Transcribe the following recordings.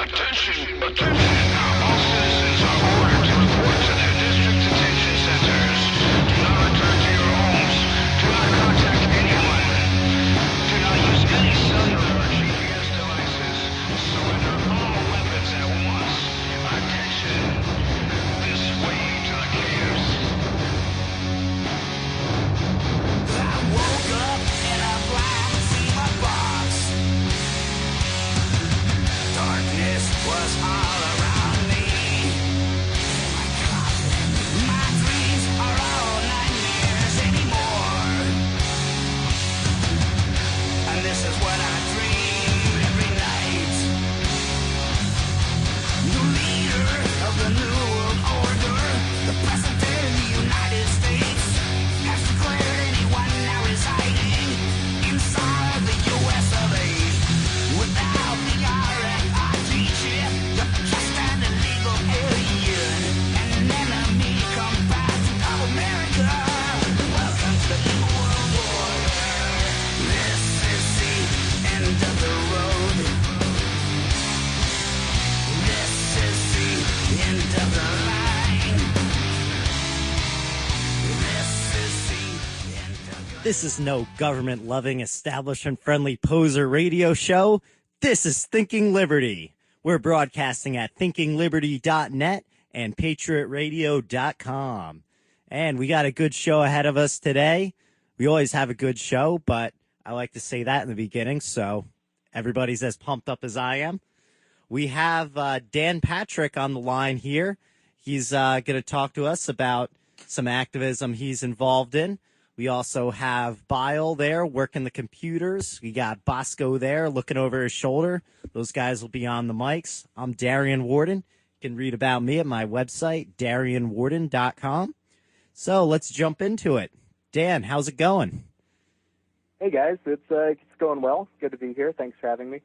Attention, attention! All citizens are ordered to report to their district detention centers. Do not return to your homes. Do not contact anyone. Do not use any cellular or GPS devices. Surrender all weapons at once. Attention! This way to the caves. I woke up in a black SEMA box. Darkness was all around me. My dreams are all nightmares anymore. And this is what I dream every night. The leader of the New World Order, the President of the United States, has declared anyone now residing inside the US of A without the RFID chip, you're just an illegal alien, an enemy combatant of America. Welcome to the New World Order. This is the end of the road. This is the end of the line. This is the end of the This is no government-loving, establishment-friendly poser radio show. This is Thinking Liberty. We're broadcasting at thinkingliberty.net and patriotradio.com. And we got a good show ahead of us today. We always have a good show, but I like to say that in the beginning, so everybody's as pumped up as I am. We have Dan Patrick on the line here. He's going to talk to us about some activism he's involved in. We also have Bile there working the computers. We got Bosco there looking over his shoulder. Those guys will be on the mics. I'm Darian Warden. You can read about me at my website, darianwarden.com. So let's jump into it. Dan, how's it going? Hey guys, it's going well. Good to be here. Thanks for having me.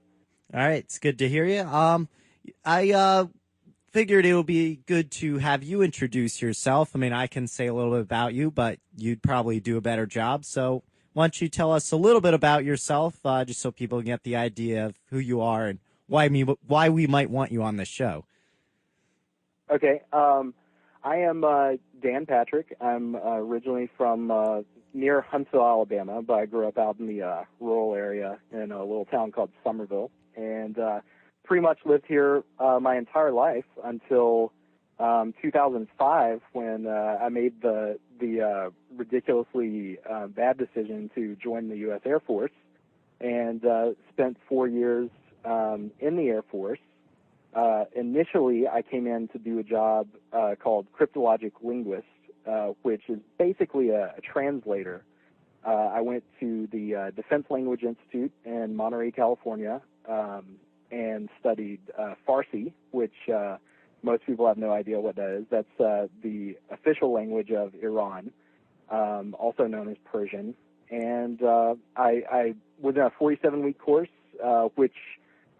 All right, it's good to hear you. I figured it would be good to have you introduce yourself. I mean, I can say a little bit about you, but you'd probably do a better job. So why don't you tell us a little bit about yourself, just so people can get the idea of who you are and why we might want you on this show. Okay, I am Dan Patrick. I'm originally from near Huntsville, Alabama, but I grew up out in the rural area in a little town called Somerville, and pretty much lived here my entire life until 2005 when I made the ridiculously bad decision to join the U.S. Air Force and spent 4 years in the Air Force. Initially, I came in to do a job called cryptologic linguist, which is basically a translator. I went to the Defense Language Institute in Monterey, California, and studied Farsi, which most people have no idea what that is. That's the official language of Iran, also known as Persian. And I was in a 47-week course, which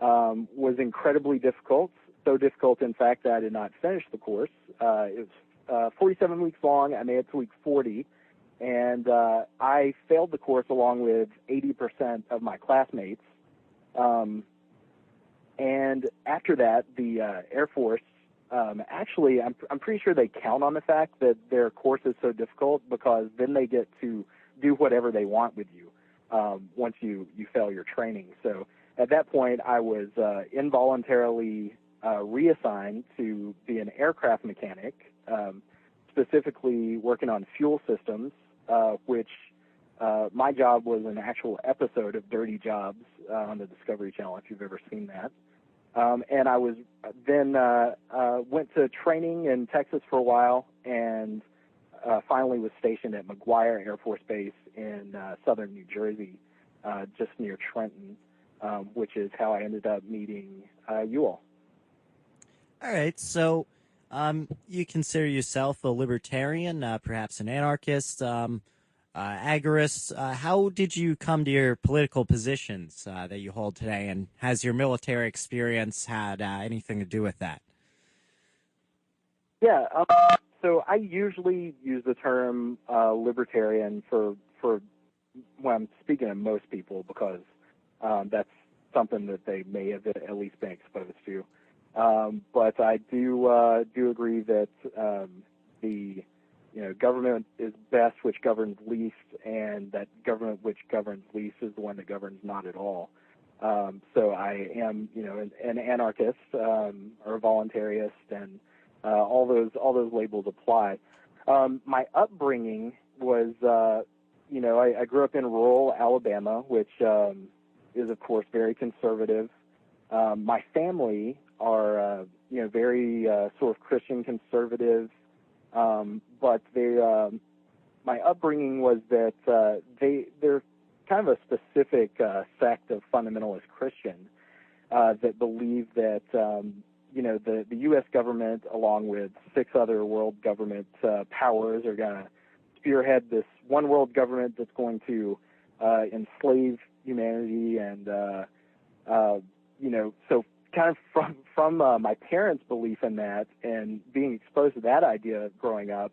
was incredibly difficult, so difficult, in fact, that I did not finish the course. It was 47 weeks long. I made it to week 40, and I failed the course along with 80% of my classmates. And after that, the Air Force, actually, I'm pretty sure they count on the fact that their course is so difficult because then they get to do whatever they want with you once you fail your training. So at that point, I was involuntarily reassigned to be an aircraft mechanic, specifically working on fuel systems, which my job was an actual episode of Dirty Jobs on the Discovery Channel, if you've ever seen that. And I was then went to training in Texas for a while, and finally was stationed at McGuire Air Force Base in southern New Jersey, just near Trenton, which is how I ended up meeting you all. All right, so you consider yourself a libertarian, perhaps an anarchist, agorist. How did you come to your political positions that you hold today, and has your military experience had anything to do with that? Yeah, so I usually use the term libertarian for when I'm speaking to most people because that's something that they may have at least been exposed to. But I do agree that the government is best which governs least, and that government which governs least is the one that governs not at all. So I am, an anarchist or a voluntarist, and all those labels apply. My upbringing was, I grew up in rural Alabama, which is of course very conservative. My family are, very sort of Christian conservative, but my upbringing was that they're kind of a specific sect of fundamentalist Christian that believe that the U.S. government, along with 6 other world government powers, are going to spearhead this one world government that's going to enslave humanity, and so kind of from my parents' belief in that and being exposed to that idea growing up,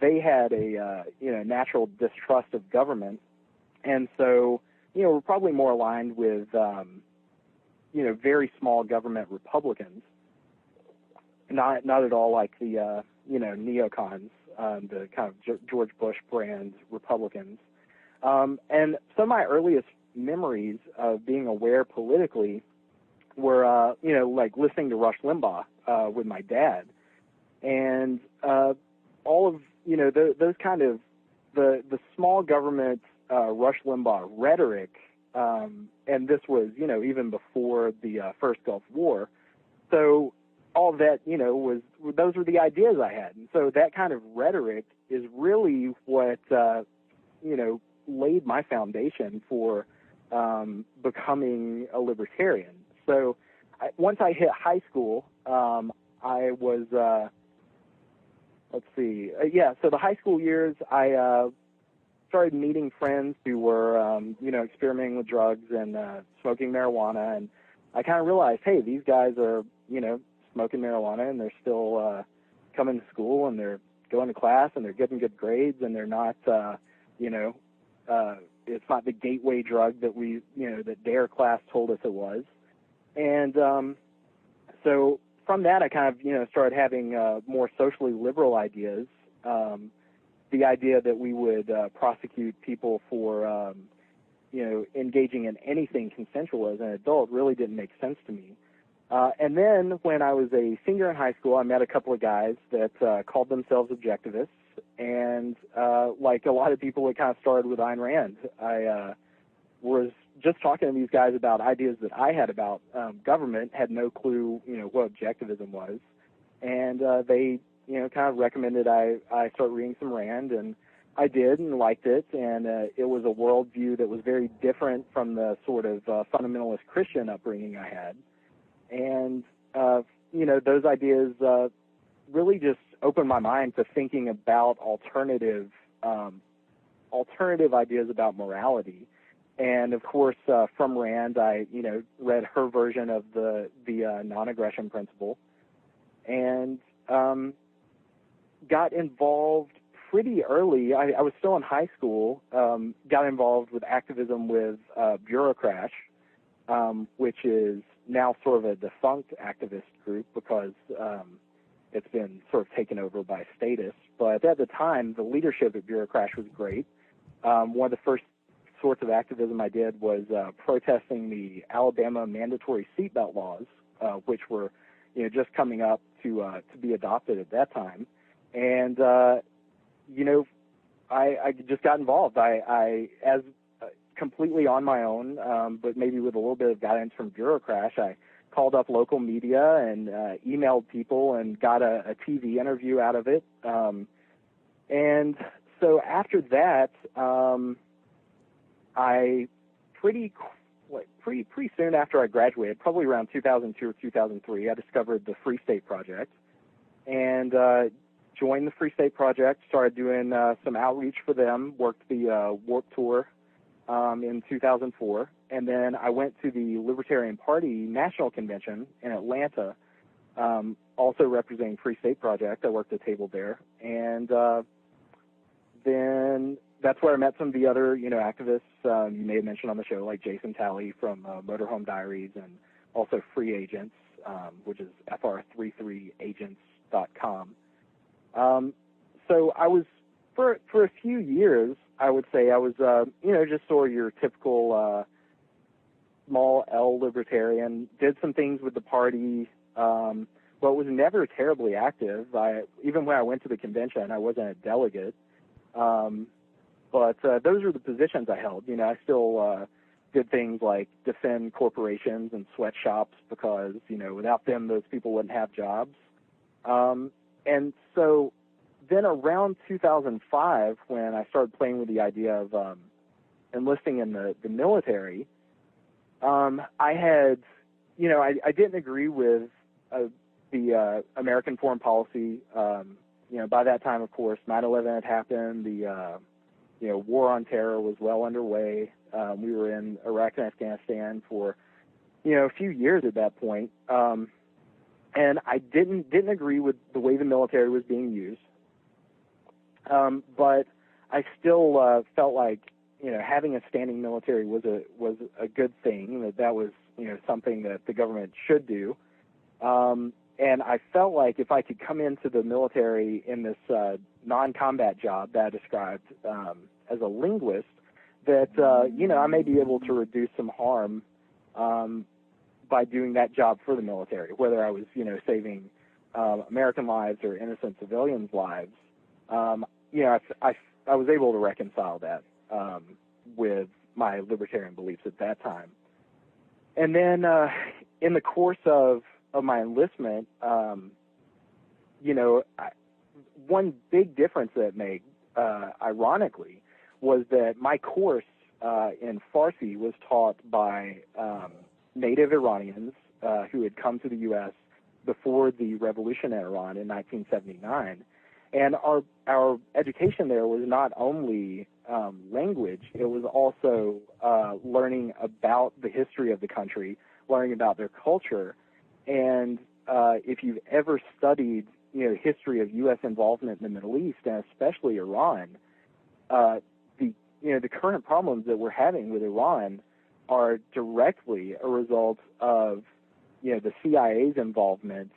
they had a natural distrust of government. And so, we're probably more aligned with, very small government Republicans, not at all like the, neocons, the kind of George Bush brand Republicans. And some of my earliest memories of being aware politically were, like listening to Rush Limbaugh with my dad. And all of, those kind of the small government Rush Limbaugh rhetoric, and this was, even before the first Gulf War. So all that, those were the ideas I had. And so that kind of rhetoric is really what, laid my foundation for becoming a libertarian. So once I hit high school, I was, so the high school years, I started meeting friends who were, experimenting with drugs and smoking marijuana, and I kind of realized, hey, these guys are, smoking marijuana, and they're still coming to school, and they're going to class, and they're getting good grades, and they're not, it's not the gateway drug that we, that DARE class told us it was. And so from that, I kind of, started having more socially liberal ideas. The idea that we would prosecute people for, engaging in anything consensual as an adult really didn't make sense to me. And then when I was a senior in high school, I met a couple of guys that called themselves objectivists. And like a lot of people, it kind of started with Ayn Rand. I was just talking to these guys about ideas that I had about government, had no clue, what objectivism was. And they, kind of recommended I start reading some Rand, and I did and liked it. And it was a worldview that was very different from the sort of fundamentalist Christian upbringing I had. And, those ideas really just opened my mind to thinking about alternative ideas about morality. And of course, from Rand, I, read her version of the non-aggression principle, and got involved pretty early. I was still in high school. Got involved with activism with Bureaucrash, which is now sort of a defunct activist group because it's been sort of taken over by statists. But at the time, the leadership at Bureaucrash was great. One of the first sorts of activism I did was protesting the Alabama mandatory seatbelt laws, which were, just coming up to be adopted at that time. And, I just got involved. I as completely on my own, but maybe with a little bit of guidance from Bureaucrash, I called up local media and emailed people and got a TV interview out of it. And so after that, I pretty soon after I graduated, probably around 2002 or 2003, I discovered the Free State Project and joined the Free State Project, started doing some outreach for them, worked the Warped Tour in 2004, and then I went to the Libertarian Party National Convention in Atlanta, also representing Free State Project. I worked a table there, and then that's where I met some of the other, activists you may have mentioned on the show, like Jason Talley from Motorhome Diaries, and also Free Agents. which is fr33agents.com. So I was, for a few years, I would say I was, just sort of your typical small L libertarian, did some things with the party, but was never terribly active. Even when I went to the convention, I wasn't a delegate. But those were the positions I held. I still did things like defend corporations and sweatshops because, without them, those people wouldn't have jobs. And so then around 2005, when I started playing with the idea of enlisting in the military, I had, I didn't agree with the American foreign policy. By that time, of course, 9/11 had happened. The war on terror was well underway. We were in Iraq and Afghanistan for, a few years at that point. And I didn't agree with the way the military was being used. But I still felt like, having a standing military was a good thing, that was, something that the government should do. And I felt like if I could come into the military in this non-combat job that I described as a linguist, that, I may be able to reduce some harm by doing that job for the military, whether I was, saving American lives or innocent civilians' lives. I was able to reconcile that with my libertarian beliefs at that time. And then in the course of my enlistment, one big difference that it made, ironically, was that my course in Farsi was taught by native Iranians who had come to the U.S. before the revolution in Iran in 1979. And our education there was not only language, it was also learning about the history of the country, learning about their culture. And if you've ever studied, history of U.S. involvement in the Middle East, and especially Iran, the current problems that we're having with Iran are directly a result of, the CIA's involvement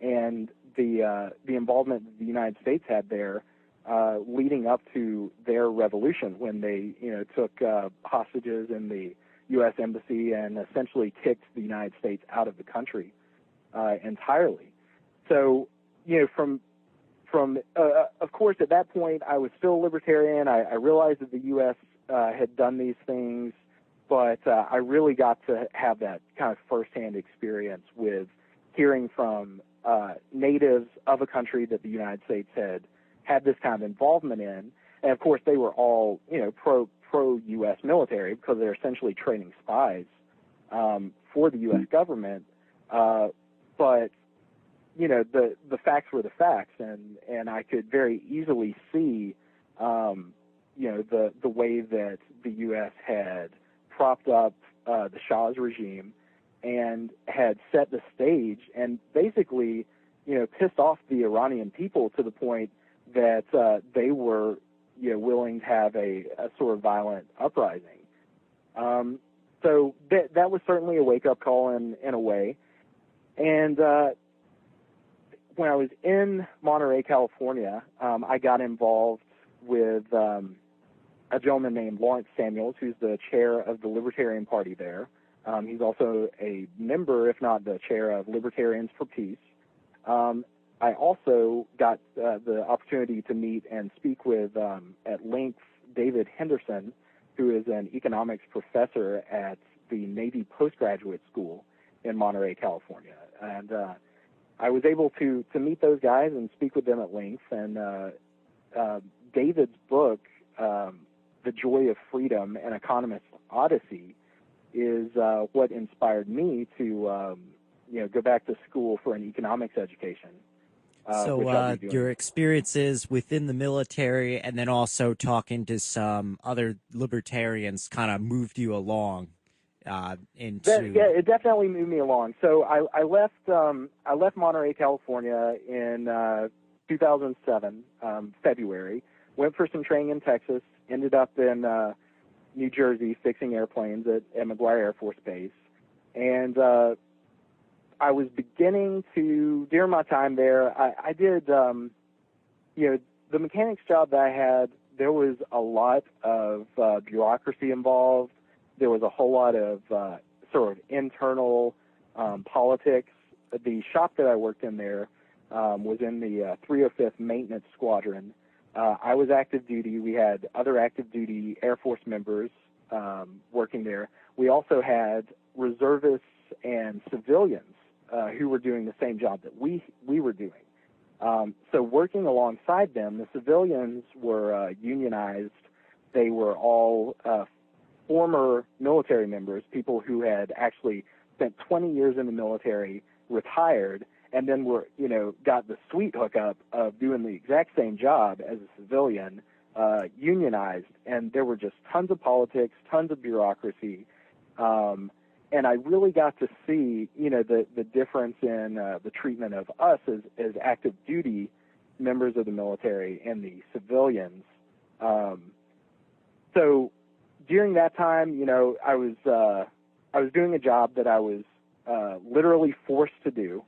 and the involvement that the United States had there leading up to their revolution, when they, took hostages in the U.S. embassy and essentially kicked the United States out of the country entirely. So, of course, at that point, I was still a libertarian. I realized that the U.S. Had done these things, but I really got to have that kind of firsthand experience with hearing from natives of a country that the United States had this kind of involvement in. And, of course, they were all, pro-U.S. military because they're essentially training spies for the U.S. government. But the facts were the facts, and I could very easily see, the way that the U.S. had propped up the Shah's regime and had set the stage and basically, pissed off the Iranian people to the point that they were, willing to have a sort of violent uprising. So that was certainly a wake-up call in a way. And when I was in Monterey, California, I got involved with a gentleman named Lawrence Samuels, who's the chair of the Libertarian Party there. He's also a member, if not the chair, of Libertarians for Peace. I also got the opportunity to meet and speak with, at length, David Henderson, who is an economics professor at the Navy Postgraduate School in Monterey, California. And I was able to meet those guys and speak with them at length. And David's book, The Joy of Freedom, An Economist's Odyssey, is what inspired me to go back to school for an economics education. So your experiences within the military and then also talking to some other libertarians kind of moved you along into... Yeah, it definitely moved me along. So I left Monterey, California in 2007, February, went for some training in Texas, ended up in New Jersey fixing airplanes at McGuire Air Force Base. And I was beginning to, during my time there, I did, the mechanics job that I had, there was a lot of bureaucracy involved. There was a whole lot of sort of internal politics. The shop that I worked in there was in the 305th Maintenance Squadron. I was active duty. We had other active duty Air Force members working there. We also had reservists and civilians who were doing the same job that we were doing. So working alongside them, the civilians were unionized. They were all former military members, people who had actually spent 20 years in the military, retired, and then were, got the sweet hookup of doing the exact same job as a civilian, unionized. And there were just tons of politics, tons of bureaucracy. And I really got to see, the difference in the treatment of us as active duty members of the military and the civilians. So during that time, I was doing a job that I was literally forced to do.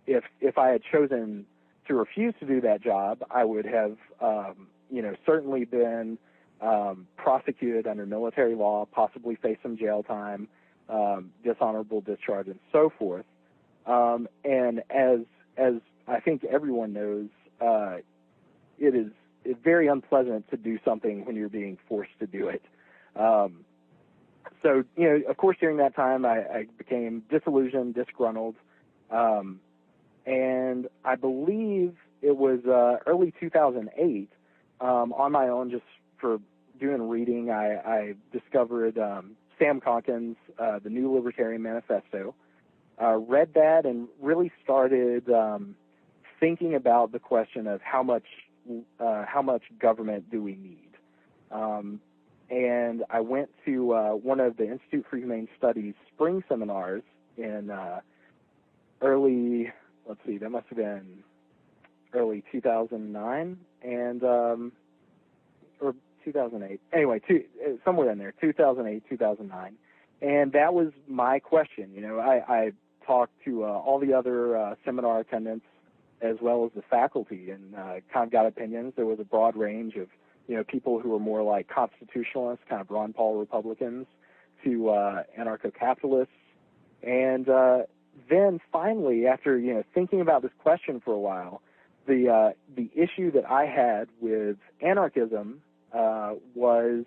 If I had chosen to refuse to do that job, I would have, certainly been prosecuted under military law, possibly face some jail time, dishonorable discharge, and so forth. And as I think everyone knows, it's very unpleasant to do something when you're being forced to do it. So, of course, during that time, I became disillusioned, disgruntled, and I believe it was early 2008, on my own, just for doing reading, I discovered Sam Conkin's The New Libertarian Manifesto, read that, and really started thinking about the question of how much government do we need. And I went to one of the Institute for Humane Studies spring seminars in that must have been early 2009, and or 2008. Anyway, somewhere in there, 2008, 2009. And that was my question. I talked to all the other seminar attendants as well as the faculty, and kind of got opinions. There was a broad range of, people who were more like constitutionalists, kind of Ron Paul Republicans, to anarcho-capitalists. And then finally, after, thinking about this question for a while, the issue that I had with anarchism was,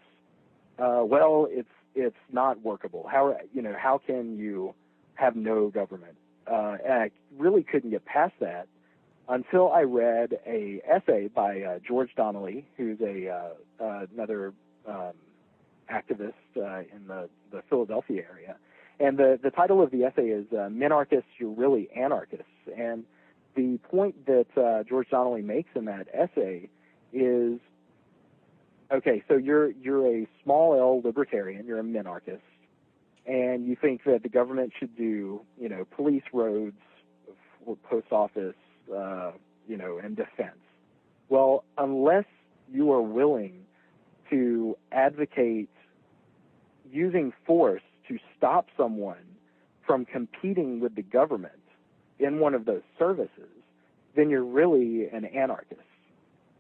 it's not workable. How can you have no government? And I really couldn't get past that until I read a essay by George Donnelly, who's another activist in the Philadelphia area. And the title of the essay is "Minarchists, You're Really Anarchists." And the point that George Donnelly makes in that essay is, okay, so you're a small L libertarian, you're a minarchist, and you think that the government should do, police, roads, or post office, and defense. Well, unless you are willing to advocate using force to stop someone from competing with the government in one of those services, then you're really an anarchist.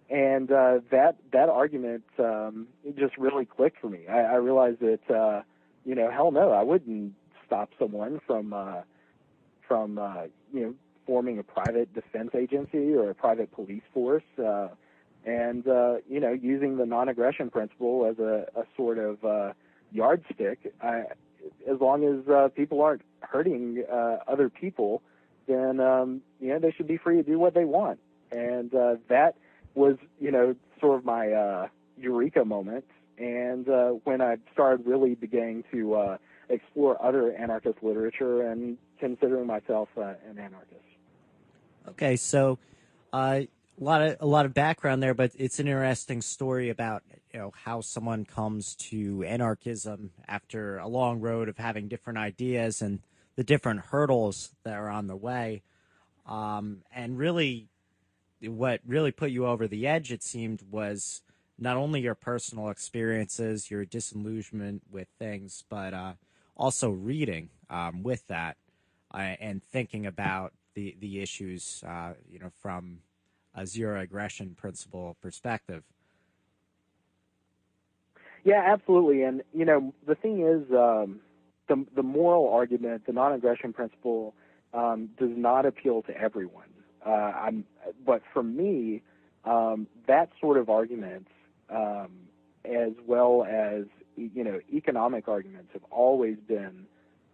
And that argument it just really clicked for me. I realized that hell no, I wouldn't stop someone from forming a private defense agency or a private police force, and using the non-aggression principle as a sort of yardstick. As long as people aren't hurting other people, then they should be free to do what they want. And that was sort of my eureka moment. And when I started really beginning to explore other anarchist literature and considering myself an anarchist. Okay, so a lot of background there, but it's an interesting story about how someone comes to anarchism after a long road of having different ideas and the different hurdles that are on the way. And really, what really put you over the edge, it seemed, was not only your personal experiences, your disillusionment with things, but also reading with that. and thinking about the issues, from a zero aggression principle perspective. Yeah, absolutely. And the thing is, the moral argument, the non-aggression principle, does not appeal to everyone. But for me, that sort of argument, as well as economic arguments, have always been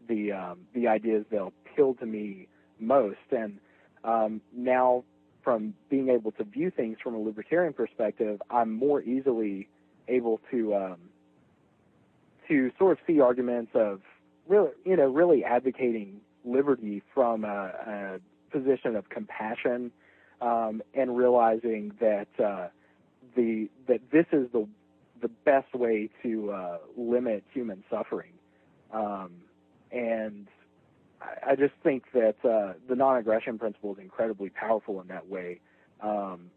the ideas that appeal to me most. And now, from being able to view things from a libertarian perspective, I'm more easily able to sort of see arguments of really advocating liberty from a position of compassion, and realizing that that this is the best way to limit human suffering. And I just think that the non-aggression principle is incredibly powerful in that way. And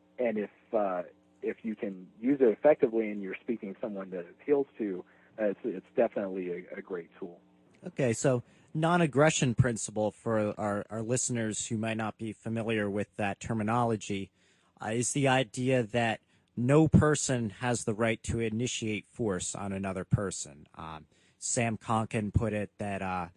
if you can use it effectively and you're speaking to someone that it appeals to, it's definitely a great tool. Okay, so non-aggression principle, for our listeners who might not be familiar with that terminology, is the idea that no person has the right to initiate force on another person. Sam Konkin put it that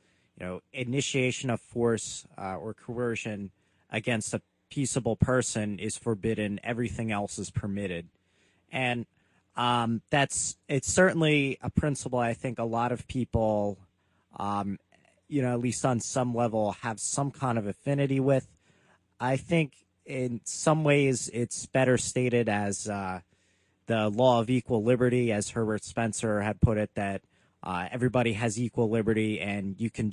initiation of force or coercion against a peaceable person is forbidden. Everything else is permitted. And it's certainly a principle I think a lot of people, at least on some level, have some kind of affinity with. I think in some ways it's better stated as the law of equal liberty, as Herbert Spencer had put it, that everybody has equal liberty, and you can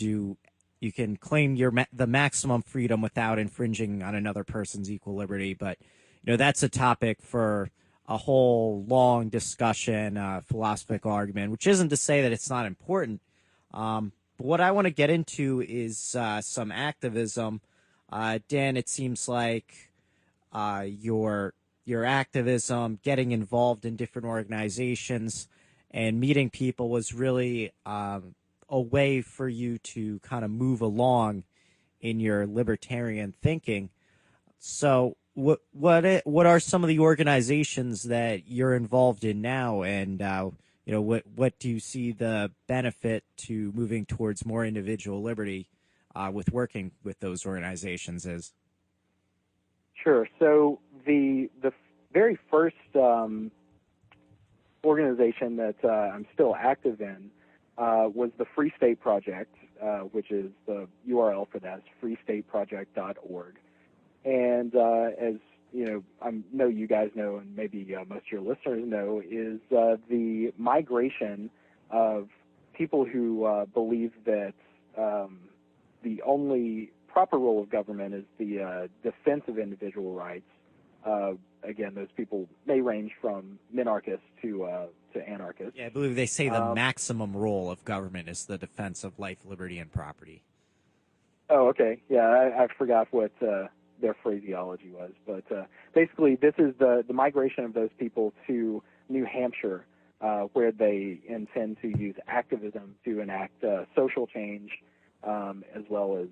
claim the maximum freedom without infringing on another person's equal liberty. But that's a topic for a whole long discussion, philosophical argument, which isn't to say that it's not important. But what I want to get into is some activism. Dan, it seems like your activism, getting involved in different organizations and meeting people was really a way for you to kind of move along in your libertarian thinking. So what are some of the organizations that you're involved in now, and what do you see the benefit to moving towards more individual liberty with working with those organizations is? Sure. So the very first organization that I'm still active in was the Free State Project, which is the URL for that is freestateproject.org. And as I know you guys know, and maybe most of your listeners know, is the migration of people who believe that the only proper role of government is the defense of individual rights. Again, those people may range from minarchists to anarchists. Yeah, I believe they say the maximum role of government is the defense of life, liberty, and property. Oh, okay. Yeah, I forgot what their phraseology was. But basically, this is the migration of those people to New Hampshire, where they intend to use activism to enact social change, as well as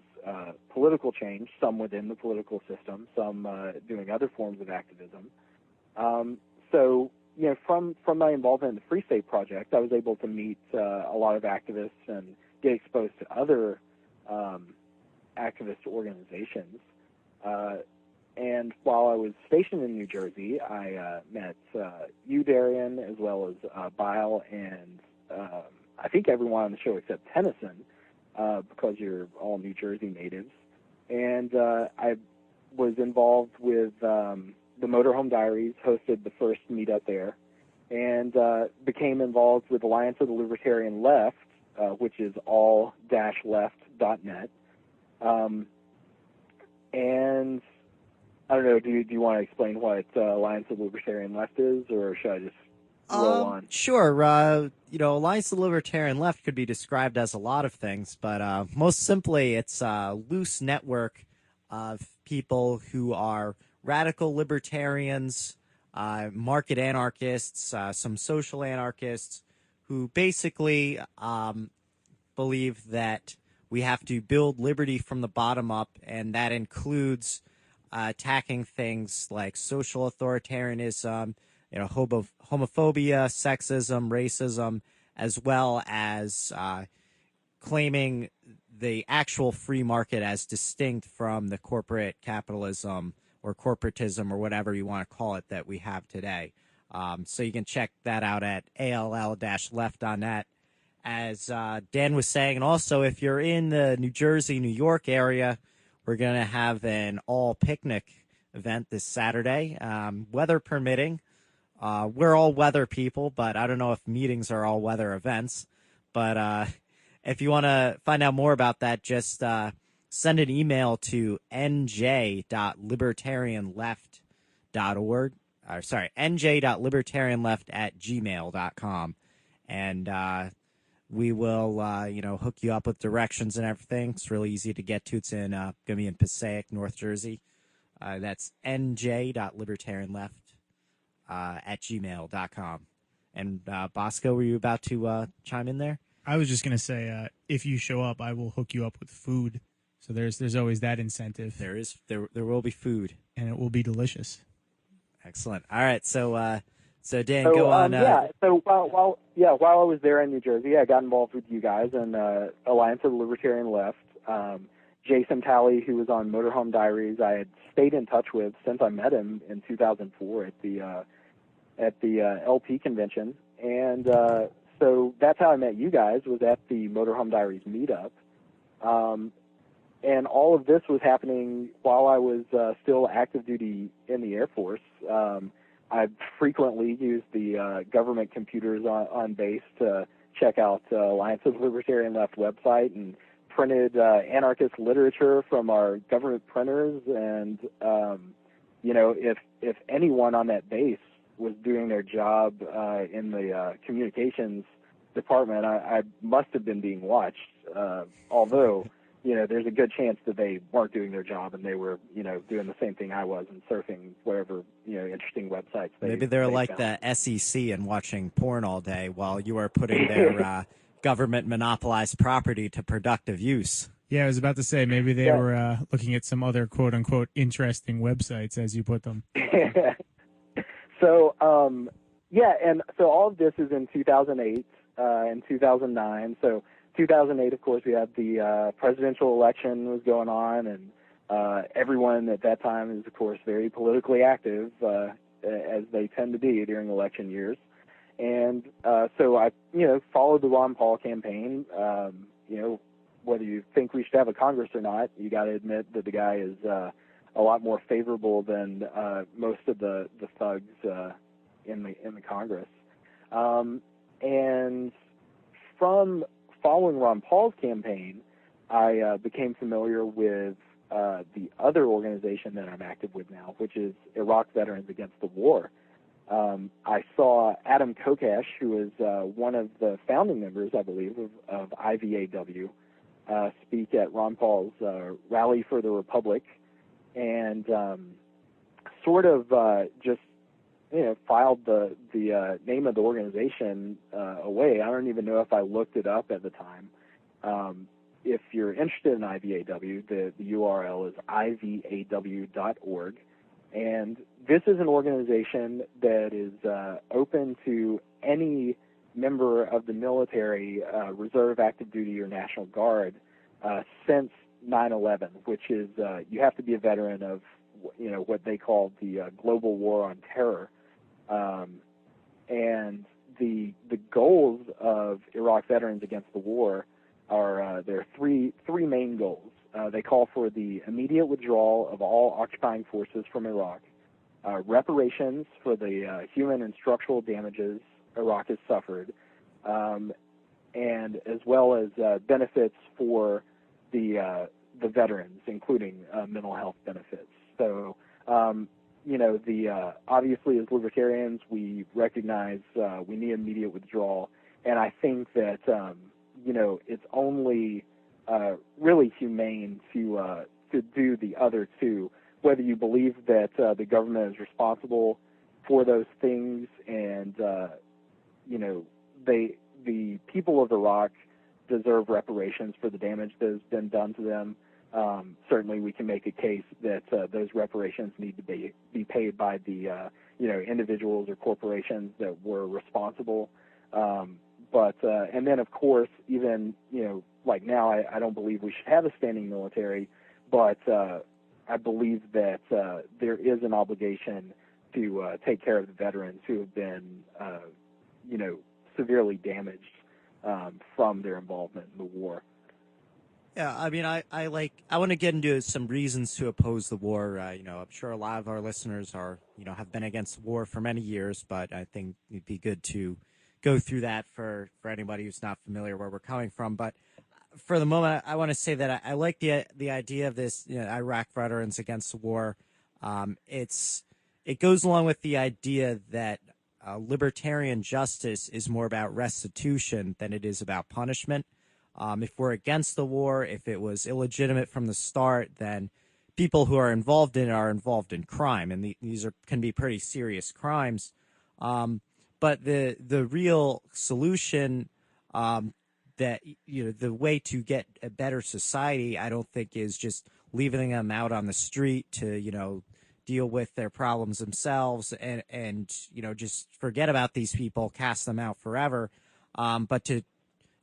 political change, some within the political system, some doing other forms of activism. So, from my involvement in the Free State Project, I was able to meet a lot of activists and get exposed to other activist organizations. And while I was stationed in New Jersey, I met you, Darian, as well as Bile, and I think everyone on the show except Tennyson, because you're all New Jersey natives. And I was involved with the Motorhome Diaries, hosted the first meetup there, and became involved with Alliance of the Libertarian Left, which is all-left.net. And I don't know, do you want to explain what Alliance of the Libertarian Left is, or should I just roll on? Sure. Alliance of the Libertarian Left could be described as a lot of things, but most simply it's a loose network of people who are radical libertarians, market anarchists, some social anarchists, who basically believe that we have to build liberty from the bottom up, and that includes attacking things like social authoritarianism, homophobia, sexism, racism, as well as claiming the actual free market as distinct from the corporate capitalism or corporatism or whatever you want to call it that we have today. So you can check that out at all-left.net. As Dan was saying, and also if you're in the New Jersey, New York area, we're going to have an all picnic event this Saturday, weather permitting. We're all weather people, but I don't know if meetings are all weather events. But if you want to find out more about that, just send an email to nj.libertarianleft.org. nj.libertarianleft@gmail.com. And we will, hook you up with directions and everything. It's really easy to get to. It's in going to be in Passaic, North Jersey. That's nj.libertarianleft@gmail.com. And Bosco, were you about to chime in there? I was just going to say, if you show up, I will hook you up with food. So there's always that incentive. There will be food, and it will be delicious. Excellent. All right, so Dan, go on. So while I was there in New Jersey, I got involved with you guys and Alliance of the Libertarian Left. Jason Talley, who was on Motorhome Diaries, I had stayed in touch with since I met him in 2004 at the LP convention, and so that's how I met you guys, was at the Motorhome Diaries meetup. And all of this was happening while I was still active duty in the Air Force. I frequently used the government computers on base to check out Alliance of the Libertarian Left website, and printed anarchist literature from our government printers. And if anyone on that base was doing their job in the communications department, I must have been being watched. Although there's a good chance that they weren't doing their job and they were, doing the same thing I was and surfing whatever, interesting websites. Maybe they're like found. The SEC and watching porn all day while you are putting their government monopolized property to productive use. Yeah, I was about to say, maybe they were looking at some other quote unquote interesting websites, as you put them. So, and so all of this is in 2008 and 2009. So 2008, of course, we had the presidential election was going on, and everyone at that time is, of course, very politically active, as they tend to be during election years. And so I, followed the Ron Paul campaign. Whether you think we should have a Congress or not, you got to admit that the guy is a lot more favorable than most of the thugs in the Congress. And from following Ron Paul's campaign, I became familiar with the other organization that I'm active with now, which is Iraq Veterans Against the War. I saw Adam Kokesh, who is one of the founding members, I believe, of IVAW, speak at Ron Paul's Rally for the Republic, and sort of just filed the name of the organization away. I don't even know if I looked it up at the time. If you're interested in IVAW, the URL is ivaw.org. And this is an organization that is open to any member of the military, reserve, active duty, or National Guard since 9/11, which is you have to be a veteran of what they call the global war on terror. And the goals of Iraq Veterans Against the War are there are three main goals. They call for the immediate withdrawal of all occupying forces from Iraq, reparations for the human and structural damages Iraq has suffered, and as well as benefits for the veterans, including mental health benefits. So, obviously as libertarians, we recognize we need immediate withdrawal, and I think that it's only really humane to do the other two, whether you believe that the government is responsible for those things, and the people of Iraq deserve reparations for the damage that has been done to them. Certainly, we can make a case that those reparations need to be paid by the individuals or corporations that were responsible. And then, of course, even like now, I don't believe we should have a standing military, but I believe that there is an obligation to take care of the veterans who have been severely damaged from their involvement in the war. Yeah, I mean, I want to get into some reasons to oppose the war. I'm sure a lot of our listeners have been against the war for many years, but I think it'd be good to go through that for anybody who's not familiar where we're coming from. But for the moment, I want to say that I like the idea of this Iraq Veterans Against the War. It goes along with the idea that libertarian justice is more about restitution than it is about punishment. If we're against the war, if it was illegitimate from the start, then people who are involved in it are involved in crime, and these can be pretty serious crimes. But the real solution, that the way to get a better society, I don't think is just leaving them out on the street to deal with their problems themselves and just forget about these people, cast them out forever, but to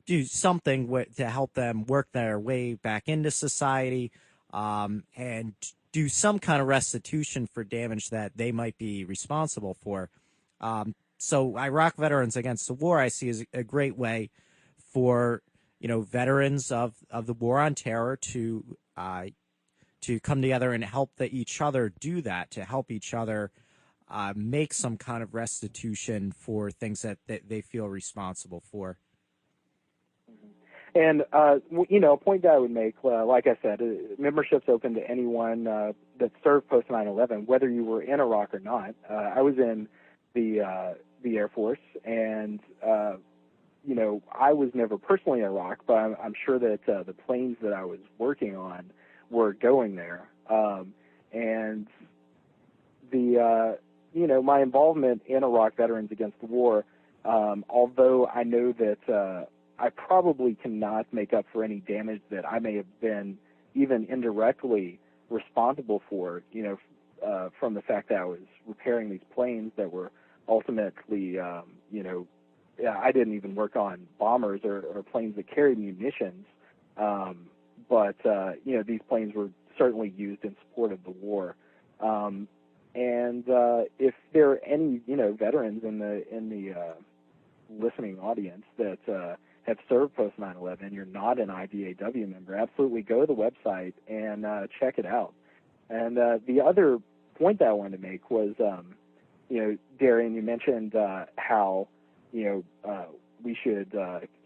do something to help them work their way back into society, and do some kind of restitution for damage that they might be responsible for. So Iraq Veterans Against the War, I see as a great way for veterans of the War on Terror to come together and help each other do that, to help each other make some kind of restitution for things that they feel responsible for. And, a point that I would make, like I said, membership's open to anyone that served post 9/11, whether you were in Iraq or not. I was in the Air Force, and, I was never personally in Iraq, but I'm sure that the planes that I was working on were going there. And my involvement in Iraq Veterans Against the War, although I know that I probably cannot make up for any damage that I may have been even indirectly responsible for, from the fact that I was repairing these planes that were ultimately, I didn't even work on bombers or planes that carried munitions. But these planes were certainly used in support of the war. And if there are any, veterans in the listening audience that have served post 9/11, you're not an IVAW member, absolutely go to the website and check it out. And the other point that I wanted to make was, Darian, you mentioned how, we should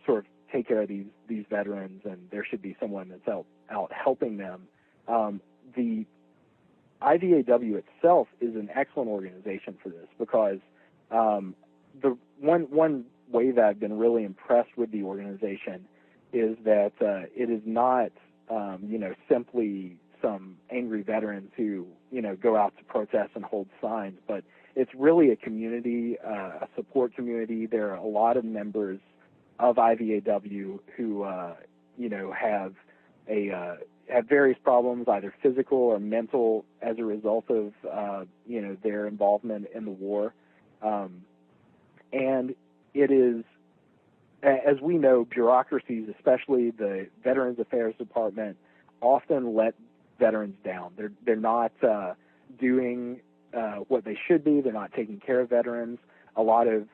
sort of take care of these veterans, and there should be someone that's out helping them. The IVAW itself is an excellent organization for this, because the one way that I've been really impressed with the organization is that it is not, simply some angry veterans who, go out to protest and hold signs, but it's really a community, a support community. There are a lot of members of IVAW who, have various problems, either physical or mental, as a result of, their involvement in the war. And it is, as we know, bureaucracies, especially the Veterans Affairs Department, often let veterans down. They're not doing what they should be. They're not taking care of veterans. A lot of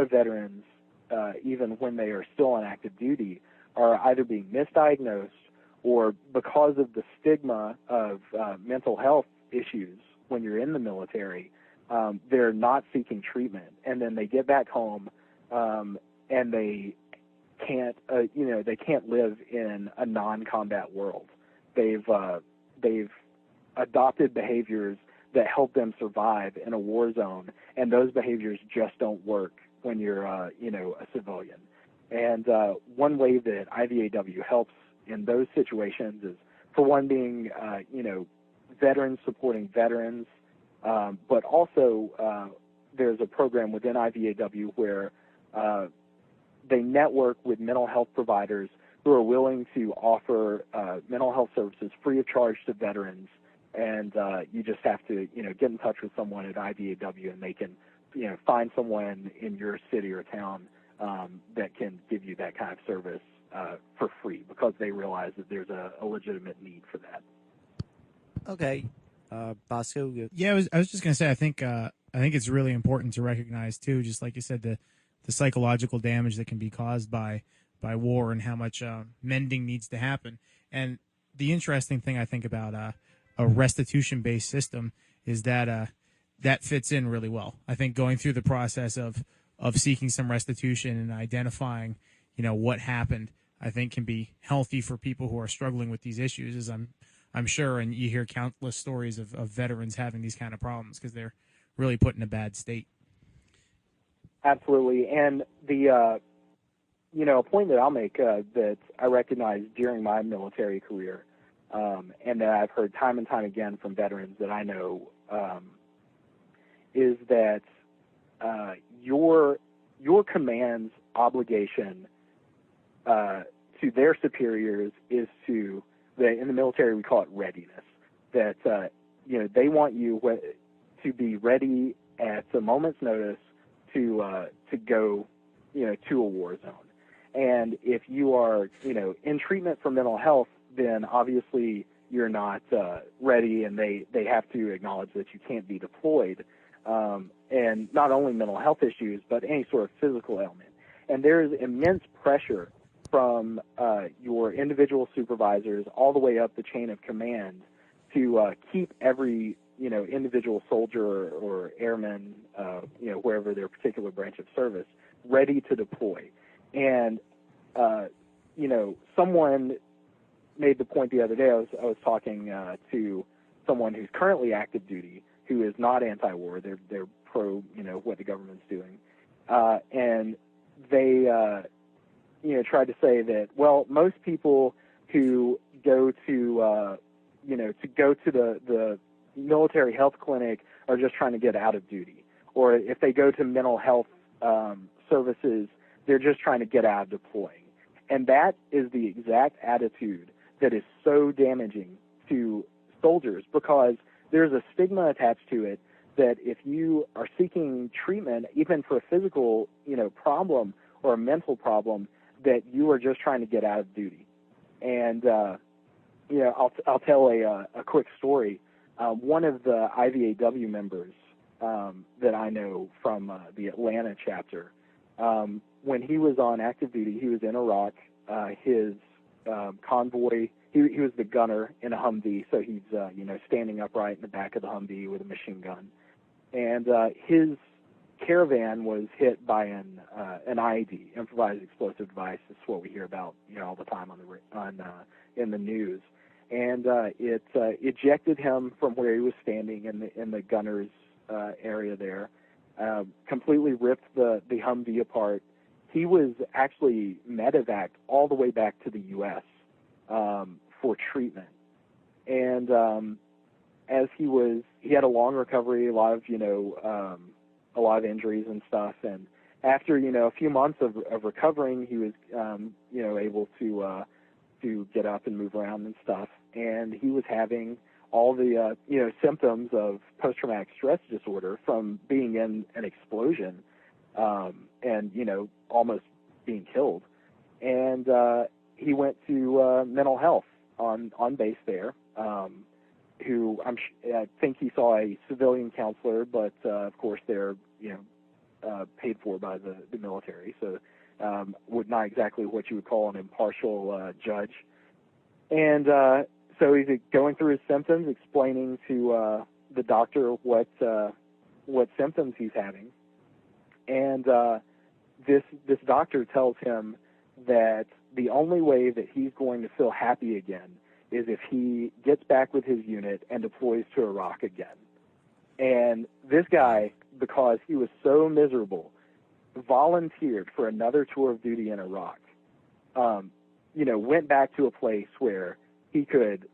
veterans, even when they are still on active duty, are either being misdiagnosed, or because of the stigma of mental health issues when you're in the military, they're not seeking treatment, and then they get back home, and they can't, they can't live in a non-combat world. They've adopted behaviors that help them survive in a war zone, and those behaviors just don't work when you're, a civilian. And one way that IVAW helps in those situations is, for one, being, veterans supporting veterans, but also there's a program within IVAW where they network with mental health providers who are willing to offer mental health services free of charge to veterans. And you just have to, get in touch with someone at IVAW, and they can, find someone in your city or town that can give you that kind of service for free, because they realize that there's a legitimate need for that. Okay, Bosco. Yeah, I was just gonna say, I think it's really important to recognize too, just like you said, the psychological damage that can be caused by war, and how much mending needs to happen. And the interesting thing I think about a restitution-based system is that that fits in really well. I think going through the process of seeking some restitution and identifying, what happened, I think can be healthy for people who are struggling with these issues, as I'm sure, and you hear countless stories of veterans having these kind of problems because they're really put in a bad state. Absolutely. And the, a point that I'll make that I recognized during my military career, and that I've heard time and time again from veterans that I know, is that your command's obligation to their superiors is to, in the military we call it readiness, that they want you to be ready at a moment's notice to go to a war zone. And if you are in treatment for mental health, then obviously you're not ready, and they have to acknowledge that you can't be deployed. And not only mental health issues, but any sort of physical ailment. And there is immense pressure from your individual supervisors all the way up the chain of command to keep every individual soldier or airman, wherever their particular branch of service, ready to deploy. And someone made the point the other day. I was talking to someone who's currently active duty, who is not anti-war. They're pro, what the government's doing, and they, tried to say that, well, most people who go to, the military health clinic are just trying to get out of duty, or if they go to mental health services, they're just trying to get out of deploying. And that is the exact attitude that is so damaging to soldiers, because there's a stigma attached to it that if you are seeking treatment, even for a physical, problem or a mental problem, that you are just trying to get out of duty. And, I'll tell a quick story. One of the IVAW members that I know from the Atlanta chapter, when he was on active duty, he was in Iraq. His convoy, he was the gunner in a Humvee, so he's standing upright in the back of the Humvee with a machine gun. And his caravan was hit by an IED, improvised explosive device. It's what we hear about all the time in the news. And it ejected him from where he was standing in the gunner's area there, completely ripped the Humvee apart. He was actually medevaced all the way back to the U.S. For treatment. And as he had a long recovery, a lot of injuries and stuff. And after a few months of recovering, he was able to get up and move around and stuff. And he was having all the symptoms of post-traumatic stress disorder from being in an explosion, and almost being killed. And he went to mental health on base there, who I think he saw a civilian counselor, but of course they're paid for by the military, so would not exactly what you would call an impartial judge. And so he's going through his symptoms, explaining to the doctor what symptoms he's having, and this doctor tells him that the only way that he's going to feel happy again is if he gets back with his unit and deploys to Iraq again. And this guy, because he was so miserable, volunteered for another tour of duty in Iraq. Went back to a place where he could,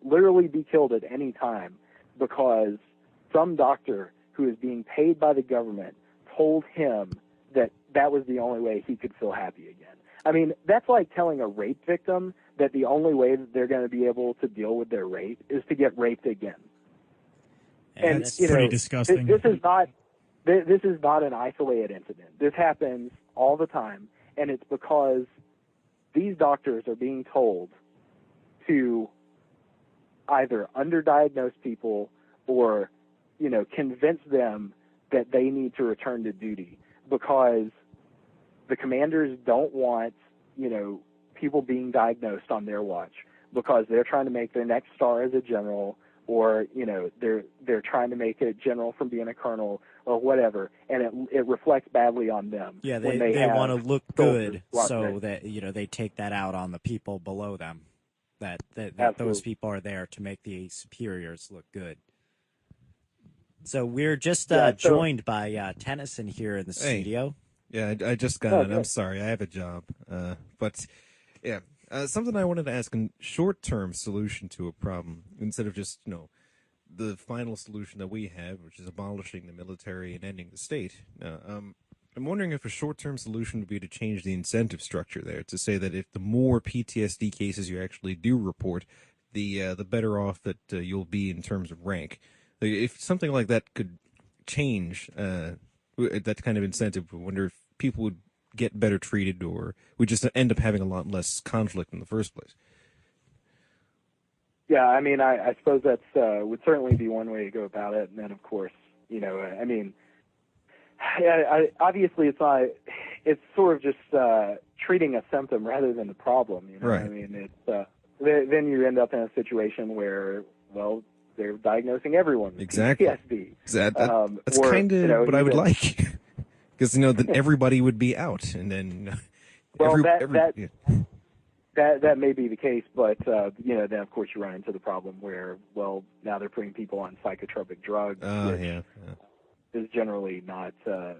literally be killed at any time, because some doctor who is being paid by the government told him that that was the only way he could feel happy again. I mean, that's like telling a rape victim that the only way that they're going to be able to deal with their rape is to get raped again. And That's you know, pretty disgusting. This is not an isolated incident. This happens all the time, and it's because these doctors are being told to either underdiagnose people or, you know, convince them that they need to return to duty because the commanders don't want, you know, people being diagnosed on their watch because they're trying to make their next star as a general, or, you know, they're trying to make a general from being a colonel or whatever, and it reflects badly on them. Yeah, when they want to look good, soldiers so locked in. that, you know, they take that out on the people below them. That those Absolutely. people are there to make the superiors look good. So we're just Yeah, so- joined by Tennyson here in the Hey. studio. Yeah, I just got Oh, in. I'm good. sorry, I have a job. But yeah, something I wanted to ask: a short-term solution to a problem instead of just, you know, the final solution that we have, which is abolishing the military and ending the state. I'm wondering if a short-term solution would be to change the incentive structure there, to say that if the more PTSD cases you actually do report, the better off that you'll be in terms of rank. Like, if something like that could change that kind of incentive, I wonder if people would get better treated, or we just end up having a lot less conflict in the first place. Yeah, I mean, I suppose that's would certainly be one way to go about it. And then, of course, you know, I mean, obviously it's sort of just treating a symptom rather than the problem. You know, Right. I mean, it's then you end up in a situation where, well, they're diagnosing everyone with Exactly. PTSD. That's Or, kind of you know, what I would even- like, because, you know, then everybody would be out, and then Well, yeah. That may be the case, but you know, then of course you run into the problem where, well, now they're putting people on psychotropic drugs, which Yeah. is generally not the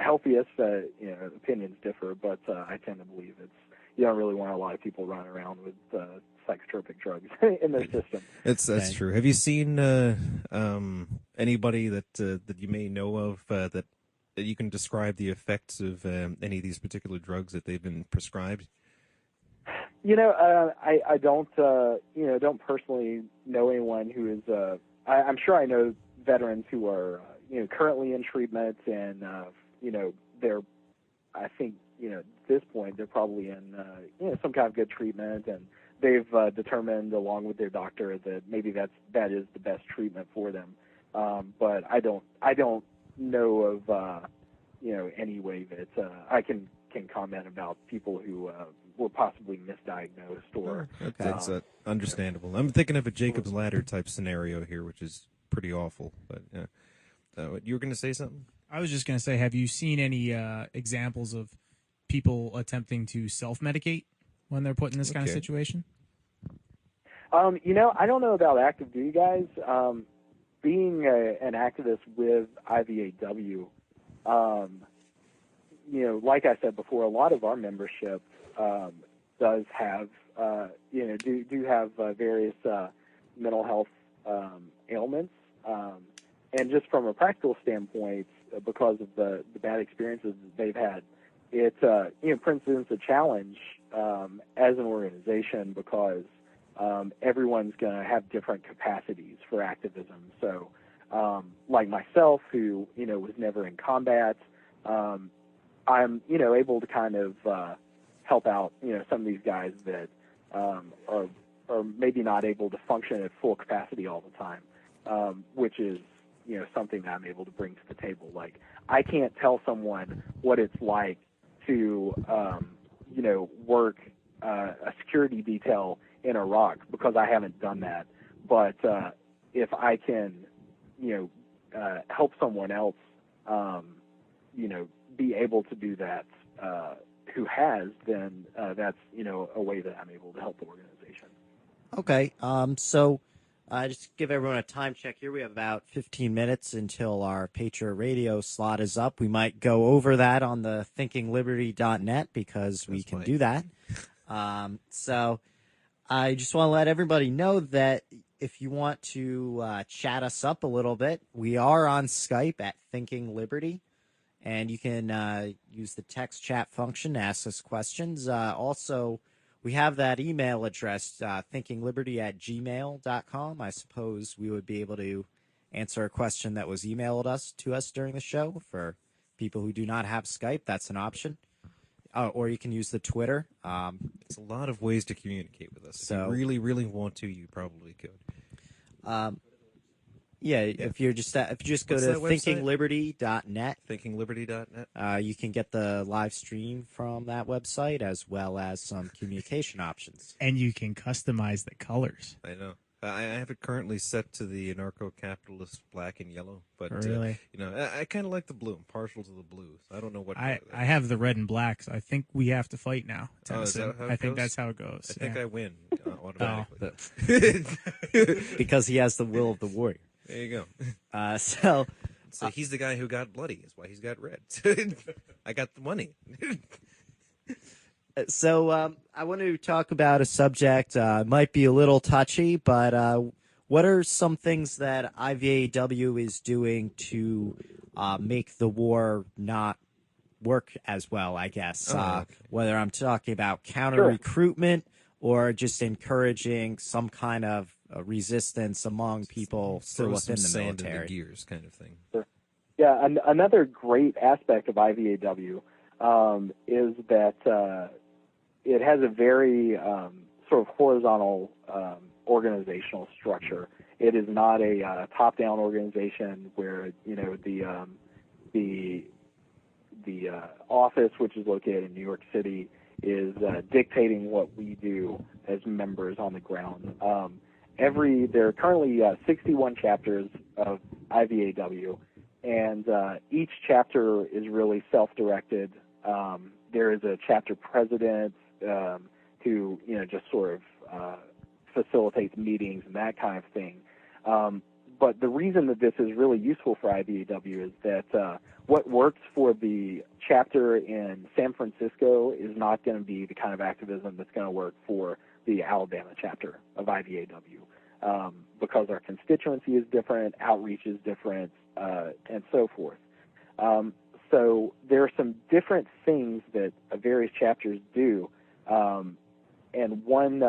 healthiest. You know, opinions differ, but I tend to believe you don't really want a lot of people running around with psychotropic drugs in their system. That's Okay. true. Have you seen anybody that you may know of that you can describe the effects of any of these particular drugs that they've been prescribed? You know, I don't don't personally know anyone who is. I'm sure I know veterans who are currently in treatment, and they're. I think at this point they're probably in some kind of good treatment, and they've determined along with their doctor that maybe that is the best treatment for them. But I don't know of any way that I can comment about people who were possibly misdiagnosed or. That's understandable. I'm thinking of a Jacob's Ladder type scenario here, which is pretty awful. But you were going to say something? I was just going to say, have you seen any examples of people attempting to self-medicate when they're put in this kind of Okay. situation? I don't know about active duty guys. Being an activist with IVAW, like I said before, a lot of our membership does have, do have various mental health ailments. And just from a practical standpoint, because of the bad experiences that they've had, it presents a challenge as an organization because everyone's going to have different capacities for activism. So, like myself, who was never in combat, I'm able to kind of help out some of these guys that are maybe not able to function at full capacity all the time, which is something that I'm able to bring to the table. Like, I can't tell someone what it's like to work a security detail in Iraq because I haven't done that. But if I can help someone else be able to do that who has, then that's a way that I'm able to help the organization. Okay, so just give everyone a time check here. We have about 15 minutes until our Patriot Radio slot is up. We might go over that on the thinkingliberty.net because we That's can fine. do that. So I just want to let everybody know that if you want to chat us up a little bit, we are on Skype at Thinking Liberty. And you can use the text chat function to ask us questions. Also, we have that email address, thinkingliberty@gmail.com. I suppose we would be able to answer a question that was emailed to us during the show. For people who do not have Skype, that's an option. Or you can use the Twitter. It's a lot of ways to communicate with us. So- if you really, really want to, you probably could. Yeah, if you just go What's to that website? thinkingliberty.net, ThinkingLiberty.net. you can get the live stream from that website as well as some communication options. And you can customize the colors. I know. I have it currently set to the anarcho-capitalist black and yellow, but Really? I kind of like the blue. I'm partial to the blue. So I don't know what. I color that have the red and black, so I think we have to fight now. Oh, is that Tennyson. how it I think goes? that's how it goes. I think yeah. I win automatically. Because he has the will of the warrior. There you go. So So he's the guy who got bloody. That's why he's got red. I got the money. I want to talk about a subject. Might be a little touchy, but what are some things that IVAW is doing to make the war not work as well, I guess? Okay. Whether I'm talking about counter recruitment or just encouraging some kind of resistance among people still Throw within some the sand in the military. gears, kind of thing. Yeah, another great aspect of IVAW is that it has a very sort of horizontal organizational structure. It is not a top-down organization where the office, which is located in New York City, is dictating what we do as members on the ground. There are currently 61 chapters of IVAW, and each chapter is really self-directed. There is a chapter president who just sort of facilitates meetings and that kind of thing. But the reason that this is really useful for IVAW is that what works for the chapter in San Francisco is not going to be the kind of activism that's going to work for the Alabama chapter of IVAW, because our constituency is different, outreach is different, and so forth. So there are some different things that various chapters do, and one,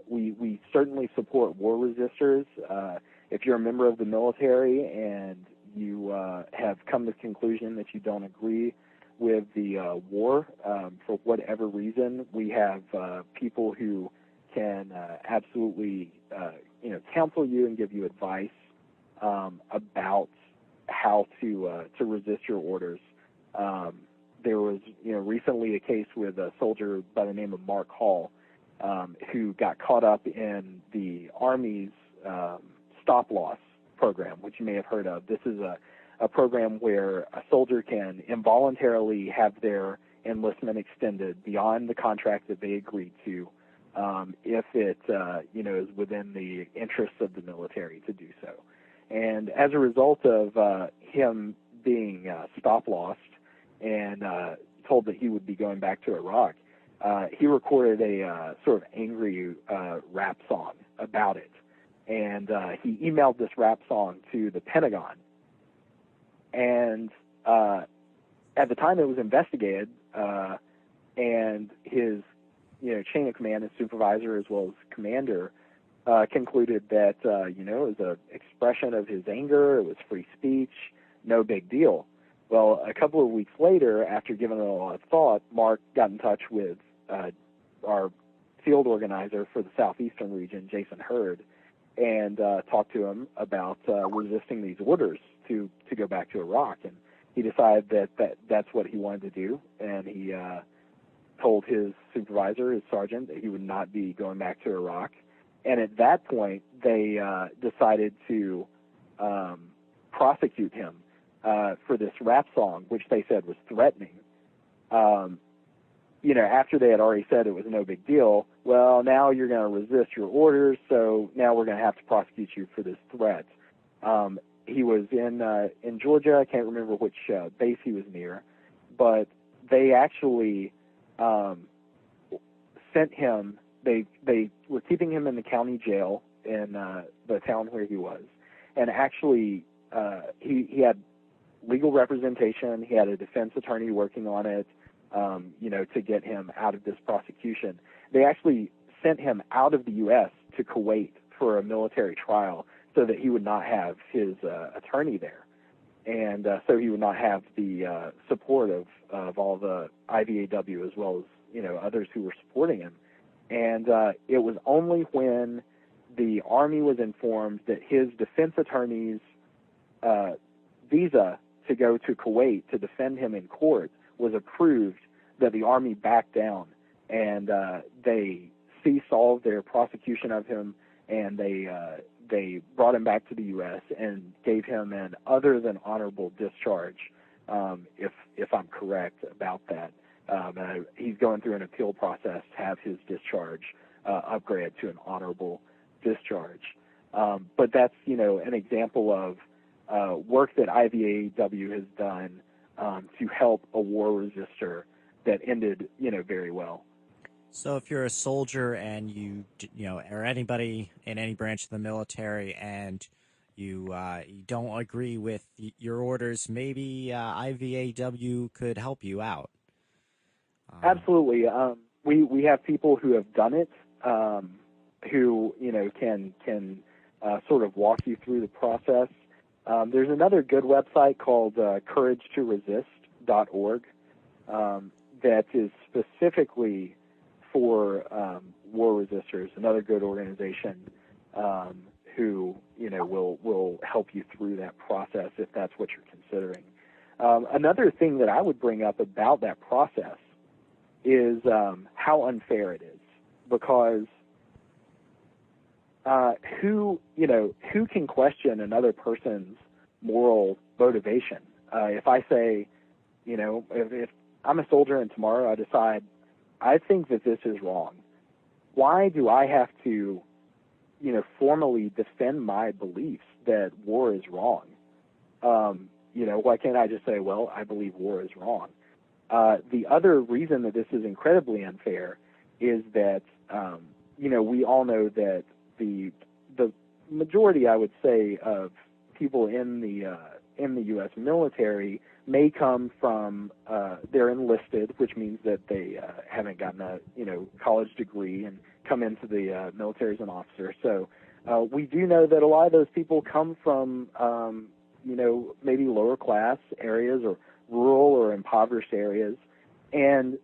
we certainly support war resistors. If you're a member of the military and you have come to the conclusion that you don't agree with the war for whatever reason, we have people who can absolutely counsel you and give you advice about how to resist your orders. There was recently a case with a soldier by the name of Mark Hall, who got caught up in the Army's stop-loss program, which you may have heard of. This is a program where a soldier can involuntarily have their enlistment extended beyond the contract that they agreed to, if it is within the interests of the military to do so. And as a result of him being stop-lossed and told that he would be going back to Iraq, he recorded a sort of angry rap song about it. And he emailed this rap song to the Pentagon. And at the time it was investigated, and his chain of command, his supervisor as well as commander, concluded that it was an expression of his anger, it was free speech, no big deal. Well, a couple of weeks later, after giving it a lot of thought, Mark got in touch with our field organizer for the southeastern region, Jason Hurd, and talked to him about resisting these orders to go back to Iraq. And he decided that that's what he wanted to do, and he told his supervisor, his sergeant, that he would not be going back to Iraq. And at that point, they decided to prosecute him for this rap song, which they said was threatening. After they had already said it was no big deal, well, now you're going to resist your orders, so now we're going to have to prosecute you for this threat. He was in Georgia. I can't remember which base he was near, but they actually sent him. They were keeping him in the county jail in the town where he was, and actually he had legal representation. He had a defense attorney working on it, to get him out of this prosecution. They actually sent him out of the U.S. to Kuwait for a military trial so that he would not have his attorney there. And so he would not have the support of all the IVAW as well as, others who were supporting him. And it was only when the Army was informed that his defense attorney's visa to go to Kuwait to defend him in court was approved that the Army backed down, and they ceased all of their prosecution of him, and they brought him back to the U.S. and gave him an other than honorable discharge, if I'm correct about that. He's going through an appeal process to have his discharge upgraded to an honorable discharge. But that's, an example of work that IVAW has done to help a war resistor that ended, very well. So if you're a soldier and you or anybody in any branch of the military and you don't agree with your orders, maybe IVAW could help you out. Absolutely. We have people who have done it, who can sort of walk you through the process. There's another good website called CourageToResist.org that is specifically for war resistors. Another good organization who will help you through that process if that's what you're considering. Another thing that I would bring up about that process is how unfair it is, because who can question another person's moral motivation? If I say, if I'm a soldier and tomorrow I decide I think that this is wrong, why do I have to, formally defend my beliefs that war is wrong? Why can't I just say, well, I believe war is wrong? The other reason that this is incredibly unfair is that, we all know that the majority, I would say, of people in the U.S. military may come from they're enlisted, which means that they haven't gotten a college degree and come into the military as an officer. So we do know that a lot of those people come from maybe lower class areas or rural or impoverished areas, and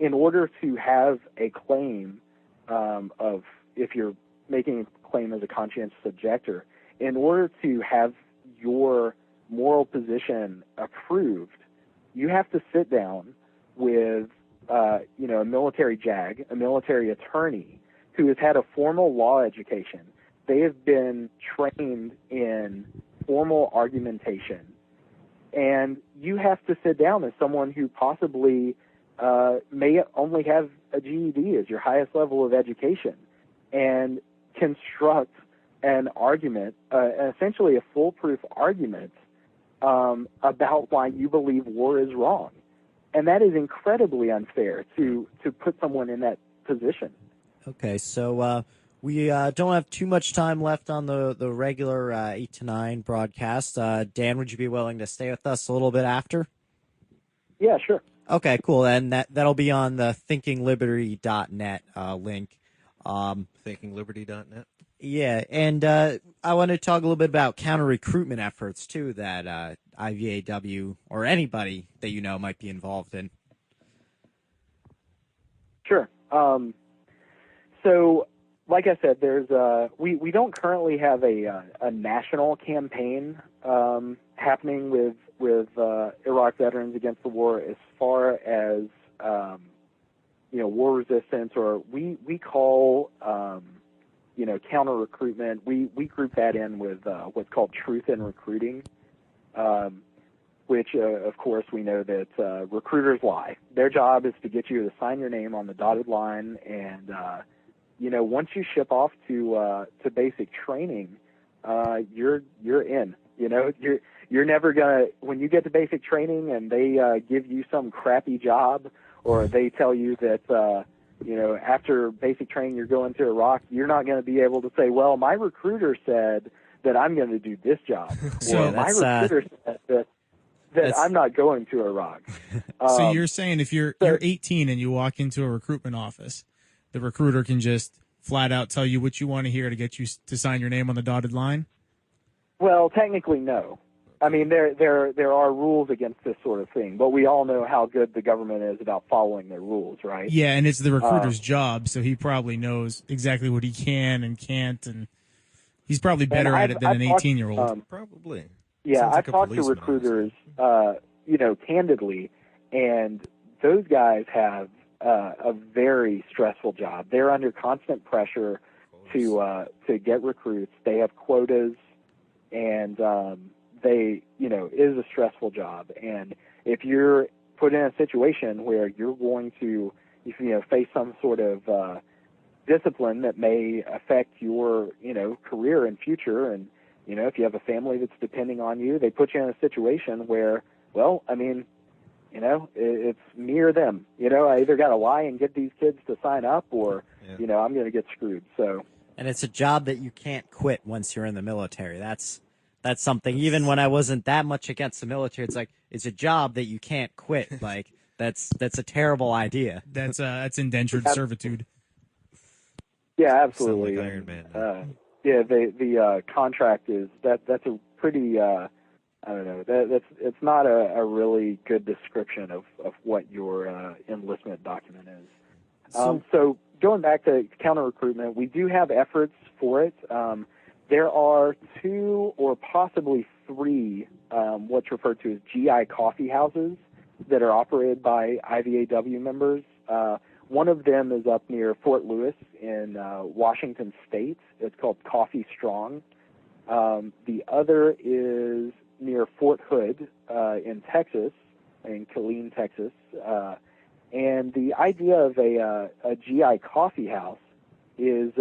in order to have a claim of, if you're making a claim as a conscientious objector, in order to have your moral position approved, you have to sit down with a military JAG, a military attorney who has had a formal law education. They have been trained in formal argumentation, and you have to sit down as someone who possibly may only have a GED as your highest level of education and construct an argument, essentially a foolproof argument about why you believe war is wrong. And that is incredibly unfair to put someone in that position. Okay, so we don't have too much time left on the regular 8 to 9 broadcast. Dan, would you be willing to stay with us a little bit after? Yeah, sure. Okay, cool. And that'll be on the thinkingliberty.net link. Thinkingliberty.net? Yeah, and I want to talk a little bit about counter-recruitment efforts, too, that IVAW or anybody that you know might be involved in. Sure. So, like I said, there's we don't currently have a national campaign happening with Iraq veterans against the war as far as war resistance, or we call counter recruitment. We group that in with what's called truth in recruiting, which of course we know that recruiters lie. Their job is to get you to sign your name on the dotted line, and once you ship off to basic training, you're in. You're never gonna, when you get to basic training and they give you some crappy job, or they tell you that after basic training you're going to Iraq, you're not going to be able to say, well, my recruiter said that I'm going to do this job. So or my recruiter said that. that I'm not going to Iraq. So you're saying if you're 18 and you walk into a recruitment office, the recruiter can just flat out tell you what you want to hear to get you to sign your name on the dotted line? Well, technically, no. I mean, there are rules against this sort of thing, but we all know how good the government is about following their rules, right? Yeah, and it's the recruiter's job, so he probably knows exactly what he can and can't, and he's probably better at it than an 18-year-old. Probably. Yeah, Sounds like I've a talked to policeman, recruiters, candidly, and those guys have a very stressful job. They're under constant pressure to get recruits. They have quotas, and it is a stressful job. And if you're put in a situation where you're going to, face some sort of discipline that may affect your, career and future, and if you have a family that's depending on you, they put you in a situation where, well, I mean, it's me or them. I either got to lie and get these kids to sign up, or, I'm going to get screwed. So. And it's a job that you can't quit once you're in the military. That's something. Even when I wasn't that much against the military, it's like it's a job that you can't quit. Like that's a terrible idea. That's indentured servitude. Yeah, absolutely. Sound like Iron Man. The contract is that's a pretty I don't know, it's not a really good description of what your enlistment document is. So going back to counter recruitment, we do have efforts for it. There are 2 or possibly 3 what's referred to as GI coffee houses that are operated by IVAW members. One of them is up near Fort Lewis in Washington State. It's called Coffee Strong. The other is near Fort Hood in Texas, in Killeen, Texas. And the idea of a GI coffee house is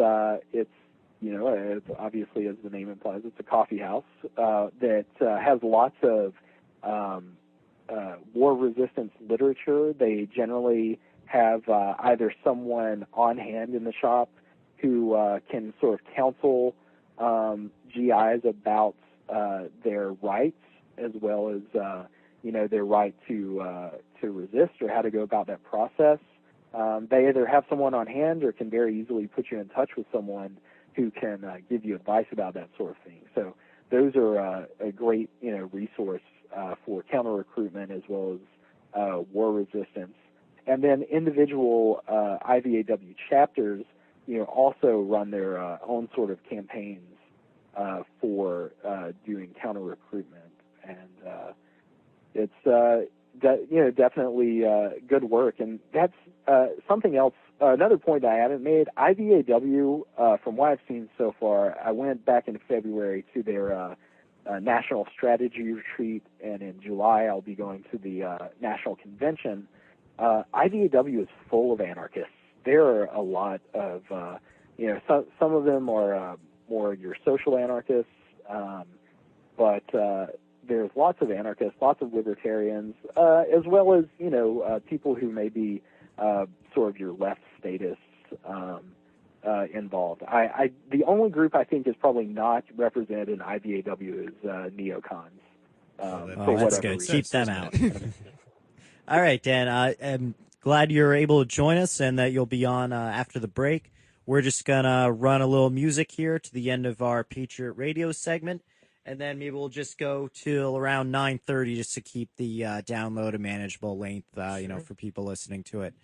it's obviously, as the name implies, it's a coffee house that has lots of war resistance literature. They generally have either someone on hand in the shop who can sort of counsel GIs about their rights, as well as their right to resist or how to go about that process. They either have someone on hand or can very easily put you in touch with someone who can give you advice about that sort of thing. So those are a great resource for counter recruitment as well as war resistance. And then individual IVAW chapters, also run their own sort of campaigns for doing counter recruitment, and it's definitely good work. And that's something else. Another point that I haven't made: IVAW, from what I've seen so far, I went back in February to their national strategy retreat, and in July I'll be going to the national convention. IVAW is full of anarchists. There are a lot of, some of them are more your social anarchists, but there's lots of anarchists, lots of libertarians, as well as, people who may be sort of your left statists involved. The only group I think is probably not represented in IVAW is neocons. That's good. Keep them out. All right, Dan. I'm glad you're able to join us and that you'll be on after the break. We're just going to run a little music here to the end of our Patriot Radio segment, and then maybe we'll just go till around 9:30 just to keep the download a manageable length, for people listening to it.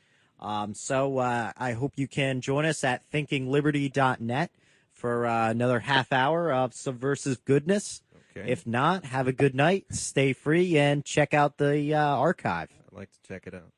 So I hope you can join us at thinkingliberty.net for another half hour of subversive goodness. Okay. If not, have a good night, stay free, and check out the archive. I'd like to check it out.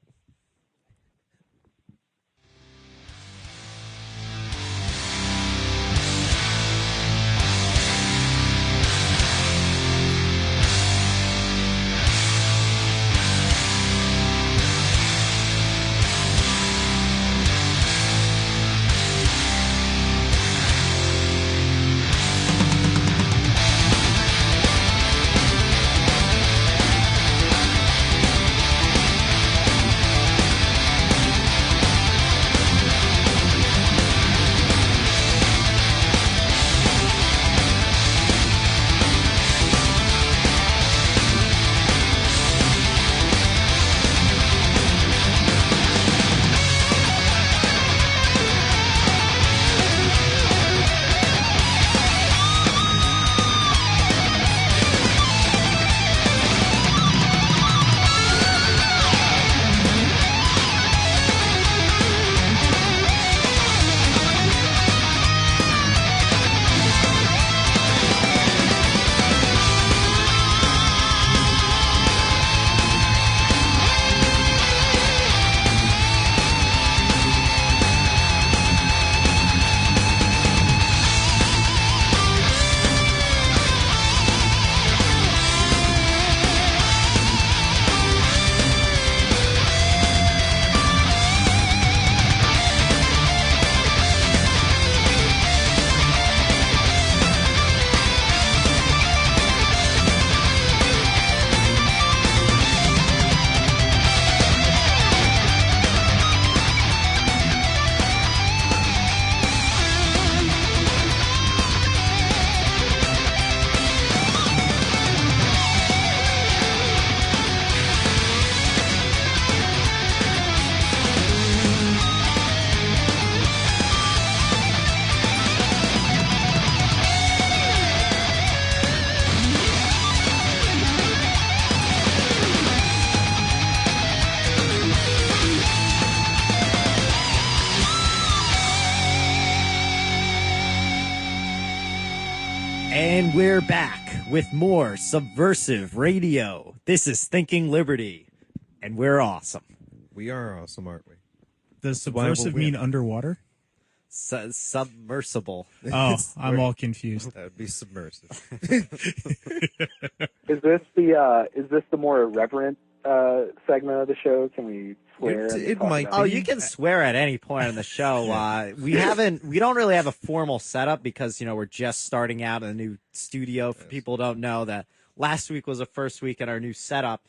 And we're back with more Subversive Radio. This is Thinking Liberty, and we're awesome. We are awesome, aren't we? Does why we'll subversive win. mean underwater? Submersible. Oh, I'm all confused. That would be submersive. Is this the more irreverent segment of the show? Can we swear? It and talk might about Oh, be. you can swear at any point in the show. We don't really have a formal setup because, we're just starting out in a new studio. For people who don't know that last week was the first week in our new setup.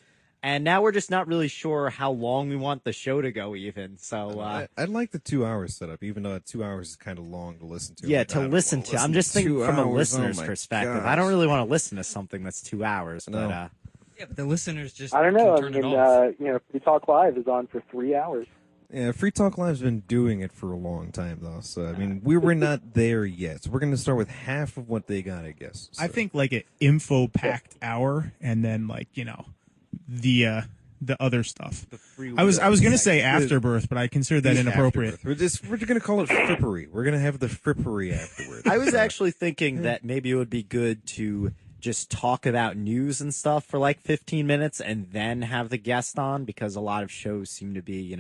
And now we're just not really sure how long we want the show to go even. So, I like the 2 hours setup, even though 2 hours is kind of long to listen to. yeah, Like, I to don't listen wanna to. I'm just thinking 2 from a hours. listener's Oh my perspective. gosh. I don't really want to listen to something that's 2 hours. No. But, Yeah, but the listeners just I don't know. can I turn it mean, off. Free Talk Live is on for 3 hours. Yeah, Free Talk Live's been doing it for a long time, though. So, I mean, we're not there yet. So we're going to start with half of what they got, I guess. I So, think like an info packed hour, and then the other stuff. I was gonna say afterbirth, but I consider that inappropriate. Afterbirth. We're going to call it frippery. We're going to have the frippery afterwards. I was actually thinking that maybe it would be good to just talk about news and stuff for like 15 minutes and then have the guest on, because a lot of shows seem to be,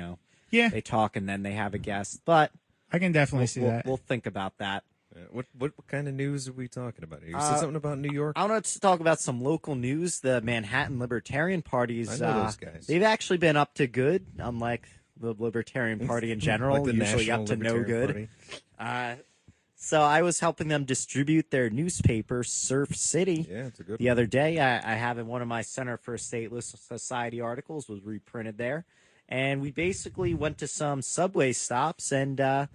Yeah, they talk and then they have a guest. But I can definitely see that. we'll think about that. What kind of news are we talking about? You said something about New York? I want to talk about some local news. The Manhattan Libertarian Party's, I know those guys. they've actually been up to good, unlike the Libertarian Party in general, Like the usually National up to no Libertarian good. Party. So I was helping them distribute their newspaper, Surf City. Yeah, it's a good The one. other day, I have in one of my Center for Stateless Society articles was reprinted there, and we basically went to some subway stops and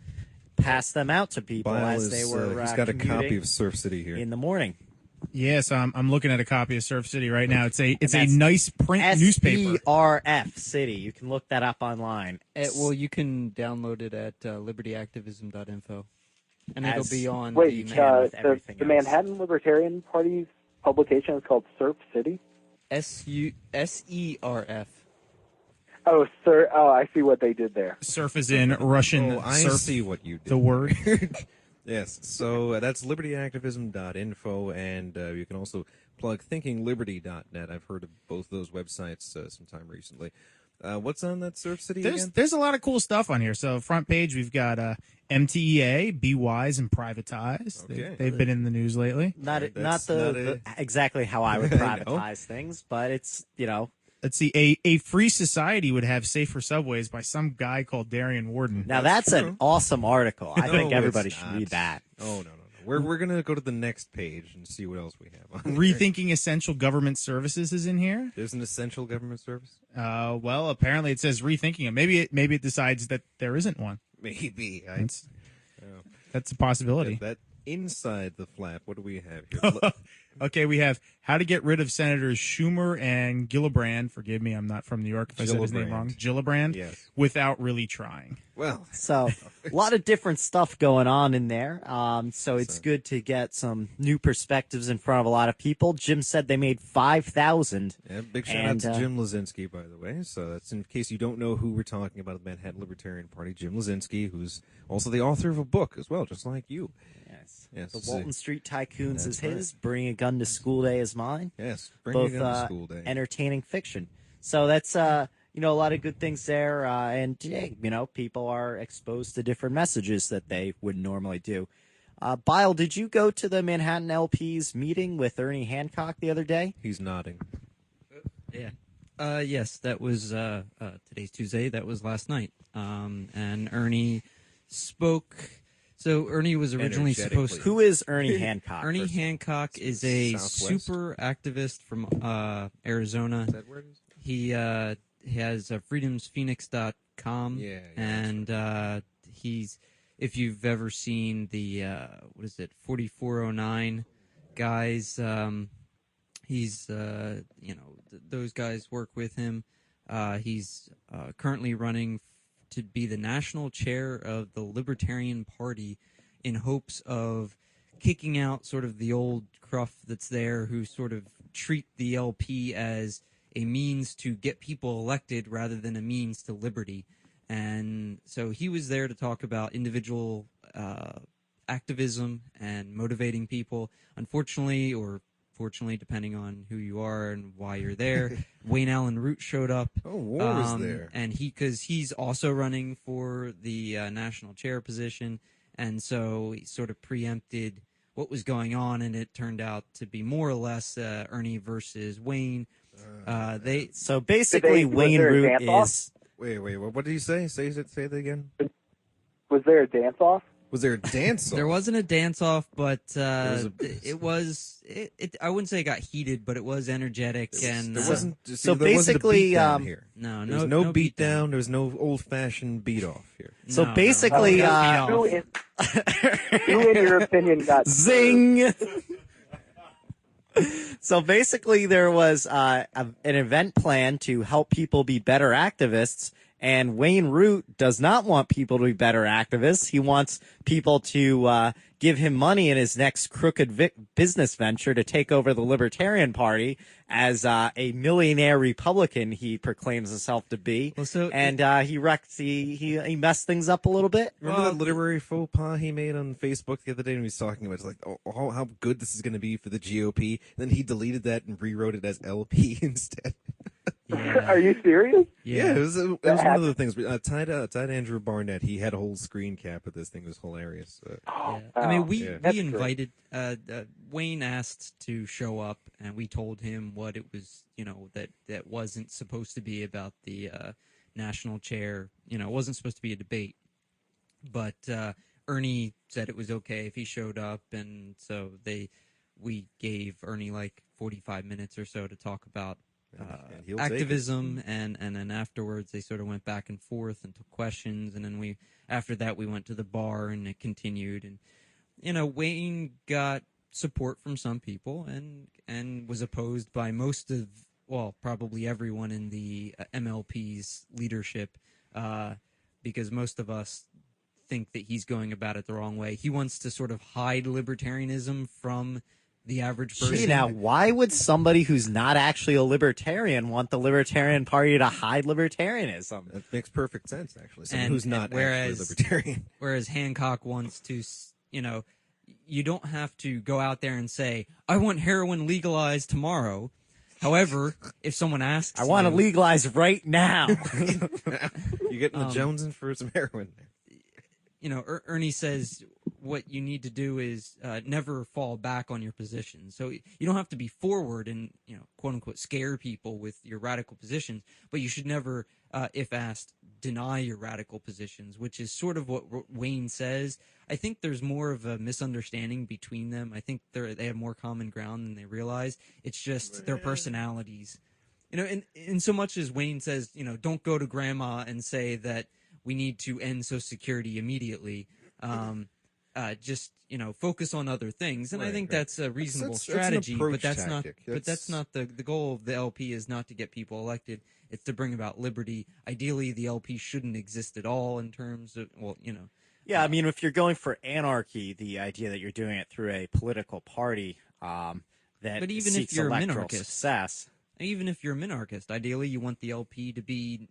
passed them out to people Bile as is, they were he's got a copy commuting of Surf City here. in the morning. Yeah, so I'm looking at a copy of Surf City right now. It's a that's nice print newspaper. SERF City. You can look that up online. Well, you can download it at libertyactivism.info, and it'll As- be on Wait, the with the everything else. Manhattan Libertarian Party's publication is called Surf City? SERF. Oh, sir. Oh, I see what they did there. Surf is in Russian. Oh, I surf, see what you did. the word. Yes, so that's libertyactivism.info, and you can also plug thinkingliberty.net. I've heard of both those websites sometime recently. What's on that Surf City again? There's a lot of cool stuff on here. So front page, we've got MTEA, Be Wise and Privatize. Okay. They've been in the news lately. Not That's the, not a- the exactly how I would I know. privatize things, but it's Let's see, a free society would have safer subways by some guy called Darian Warden. now that's true. an awesome article. I think No, everybody it's should not. read that. Oh, no. We're going to go to the next page and see what else we have on there. Rethinking Essential Government Services is in here. There's an essential government service? Well, apparently it says rethinking it. Maybe it decides that there isn't one. Maybe. That's a possibility. That inside the flap, what do we have here? Okay, we have how to get rid of Senators Schumer and Gillibrand. Forgive me, I'm not from New York if I said his name Gillibrand. wrong. Gillibrand, Yes. without really trying. Well, So a lot of different stuff going on in there. So it's So- good to get some new perspectives in front of a lot of people. Jim said they made 5,000. yeah, big shout And, out to Jim Lazinski, by the way. So that's in case you don't know who we're talking about, the Manhattan Libertarian Party. Jim Lazinski, who's also the author of a book as well, just like you. Yes. Yes, The so- Walton Street Tycoons That's is his. Bring a Gun to School Day is mine. Yes, bring Both your gun to school day. entertaining fiction. So that's a lot of good things there. And people are exposed to different messages that they wouldn't normally do. Bile, did you go to the Manhattan LP's meeting with Ernie Hancock the other day? He's nodding. Yeah. Yes, that was today's Tuesday. That was last night. And Ernie spoke. So Ernie was originally Energetically. supposed to. Who is Ernie Hancock? Ernie first of all? Hancock is a Southwest? super activist from Arizona. Is that where it is? He has freedomsphoenix.com. Yeah, and he's, if you've ever seen the 4409 guys, he's those guys work with him. He's currently running to be the national chair of the Libertarian Party in hopes of kicking out sort of the old cruff that's there who sort of treat the LP as a means to get people elected rather than a means to liberty. And so he was there to talk about individual activism and motivating people. Unfortunately, or fortunately, depending on who you are and why you're there, Wayne Allen Root showed up. Oh, War was there. And because he's also running for the national chair position, and so he sort of preempted what was going on, and it turned out to be more or less Ernie versus Wayne. So basically, was Wayne there a Root dance-off? is. Wait, what did you say? Say that again. Was there a dance-off? Was there a dance? There wasn't a dance-off, but was it was. I wouldn't say it got heated, but it was energetic, and There wasn't. See, So there wasn't a basically, beatdown here. no, There was no beat down. There was no old-fashioned beat off here. So No, no. basically, Who, in your opinion, got zing. So basically, there was an event planned to help people be better activists, and Wayne Root does not want people to be better activists. He wants people to give him money in his next crooked business venture to take over the Libertarian Party as a millionaire Republican he proclaims himself to be. Well, so- and he messed things up a little bit. Remember that literary faux pas he made on Facebook the other day when he was talking about like how good this is going to be for the GOP? And then he deleted that and rewrote it as LP instead. Yeah. Are you serious? Yeah, it was one of the things. Tied Andrew Barnett. He had a whole screen cap of this thing. It was hilarious. Yeah. I mean, we Yeah. That's invited Wayne asked to show up, and we told him what it was. That wasn't supposed to be about the national chair. It wasn't supposed to be a debate. But Ernie said it was okay if he showed up, and so we gave Ernie like 45 minutes or so to talk about And he'll take it. activism, and then afterwards they sort of went back and forth and took questions, and then after that we went to the bar and it continued, and Wayne got support from some people and was opposed by most of, well, probably everyone in the MLP's leadership, because most of us think that he's going about it the wrong way. He wants to sort of hide libertarianism from the average person. Gee, now, why would somebody who's not actually a libertarian want the Libertarian Party to hide libertarianism? That makes perfect sense, actually. Someone And- who's not and whereas- actually libertarian. Whereas Hancock wants to, you don't have to go out there and say, I want heroin legalized tomorrow. However, if someone asks, I want to you, legalize right now. You're getting the Jonesin for some heroin. Ernie says what you need to do is never fall back on your position. So you don't have to be forward and, quote unquote, scare people with your radical positions, but you should never, if asked, deny your radical positions, which is sort of what Wayne says. I think there's more of a misunderstanding between them. I think they have more common ground than they realize. It's just their personalities. In so much as Wayne says, don't go to grandma and say that we need to end Social Security immediately. Just focus on other things, and I think that's a reasonable That's an strategy. approach But that's tactic. not. But that's not the goal of the LP. Is not to get people elected. It's to bring about liberty. Ideally, the LP shouldn't exist at all in terms of Yeah, I mean, if you're going for anarchy, the idea that you're doing it through a political party that But even if seeks you're a electoral minarchist. success. Even if you're a minarchist, ideally you want the LP to be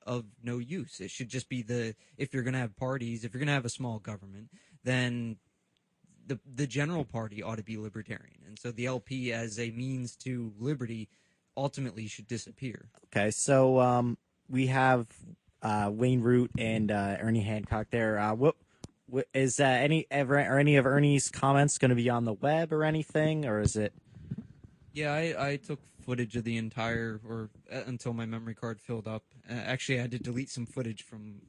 of no use. It should just be if you're going to have parties, if you're going to have a small government, then the general party ought to be libertarian. And so the LP as a means to liberty ultimately should disappear. Okay, so we have Wayne Root and Ernie Hancock there. What is any of Ernie's comments going to be on the web or anything, or is it? Yeah, I took footage of the entire, or until my memory card filled up. Actually, I had to delete some footage from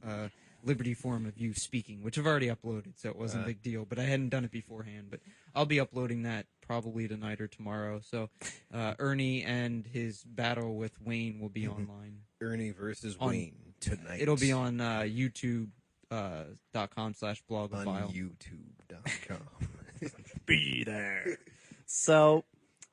Liberty Forum of you speaking, which I've already uploaded, so it wasn't a big deal. But I hadn't done it beforehand. But I'll be uploading that probably tonight or tomorrow. So Ernie and his battle with Wayne will be online. Ernie versus Wayne tonight. It'll be on youtube.com/blogophile. on YouTube.com. Be there. So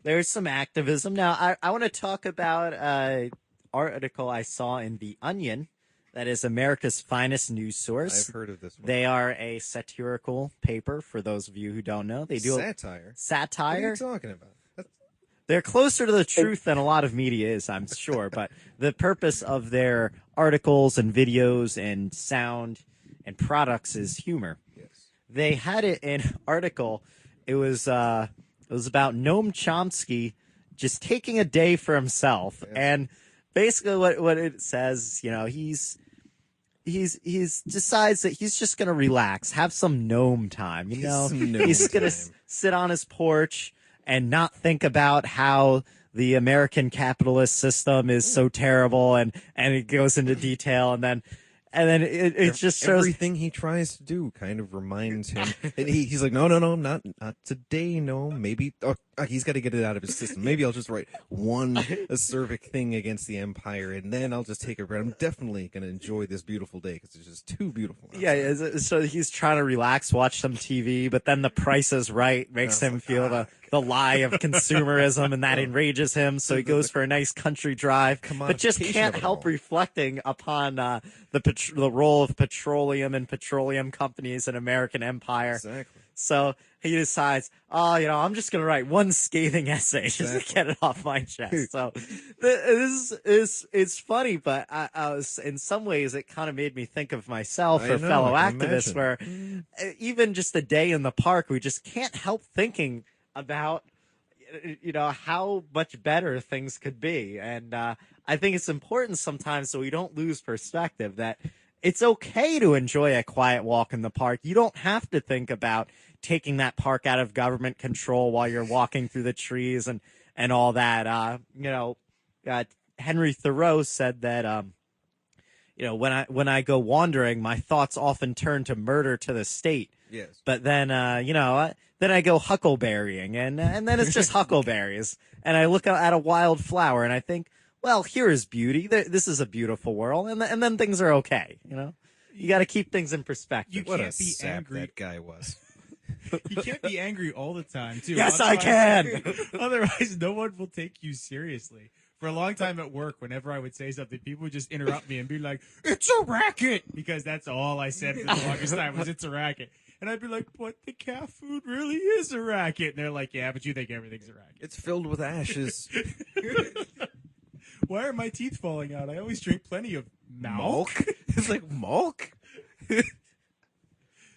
there's some activism. Now, I want to talk about an article I saw in The Onion that is America's finest news source. I've heard of this one. They are a satirical paper, for those of you who don't know. They do Satire? What are satire. you talking about? They're closer to the truth than a lot of media is, I'm sure. But the purpose of their articles and videos and sound and products is humor. Yes. they had it in an article. It was about Noam Chomsky just taking a day for himself, and basically what it says, he's decides that he's just gonna relax, have some gnome time. He's gonna sit on his porch and not think about how the American capitalist system is so terrible, and it goes into detail, and then it just shows everything he tries to do kind of reminds him. And he's like, no, not today. No, maybe he's got to get it out of his system. Maybe I'll just write one acerbic thing against the empire, and then I'll just take a breath. I'm definitely going to enjoy this beautiful day because it's just too beautiful. Yeah, so he's trying to relax, watch some TV, but then The Price is Right makes him feel the lie of consumerism, and that enrages him. So he goes for a nice country drive, but just can't help reflecting upon the role of petroleum and petroleum companies in American empire. Exactly. So he decides, I'm just going to write one scathing essay just to get it off my chest. So it's funny, but I was, in some ways, it kind of made me think of myself or fellow activists, where even just a day in the park, we just can't help thinking about how much better things could be. And I think it's important sometimes, so we don't lose perspective, that it's okay to enjoy a quiet walk in the park. You don't have to think about taking that park out of government control while you're walking through the trees and all that. Henry Thoreau said that when I go wandering, my thoughts often turn to murder to the state. Yes. But then then I go huckleberrying, and then it's just huckleberries, and I look at a wild flower, and I think, well, here is beauty. This is a beautiful world, and then things are okay. You got to keep things in perspective. You What a can't be sap angry. that guy was. You can't be angry all the time, too. Yes, I can. Otherwise, no one will take you seriously. For a long time at work, whenever I would say something, people would just interrupt me and be like, "It's a racket," because that's all I said for the longest time was "it's a racket." And I'd be like, "But the cat food really is a racket." And they're like, "Yeah, but you think everything's a racket." It's filled with ashes. Why are my teeth falling out? I always drink plenty of milk. It's like milk.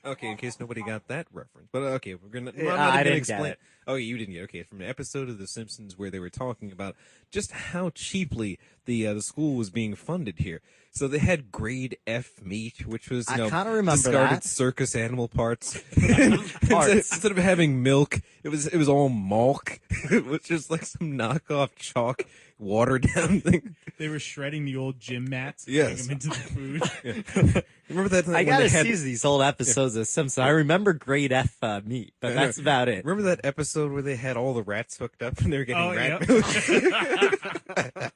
Okay, in case nobody got that reference, but okay, we're gonna. I'm not I gonna didn't explain. get it. Oh, you didn't get it. Okay, from an episode of The Simpsons where they were talking about just how cheaply the school was being funded here. So they had grade F meat, which was I kinda remember discarded that. circus animal parts. Instead of having milk, it was all malk. It was just like some knockoff chalk, watered down thing. They were shredding the old gym mats and Yes. putting them into the food. Remember that? I when gotta they had, see these old episodes of Simpsons. I remember grade F meat, but that's about it. Remember that episode where they had all the rats hooked up and they were getting Oh, rat yep. milk?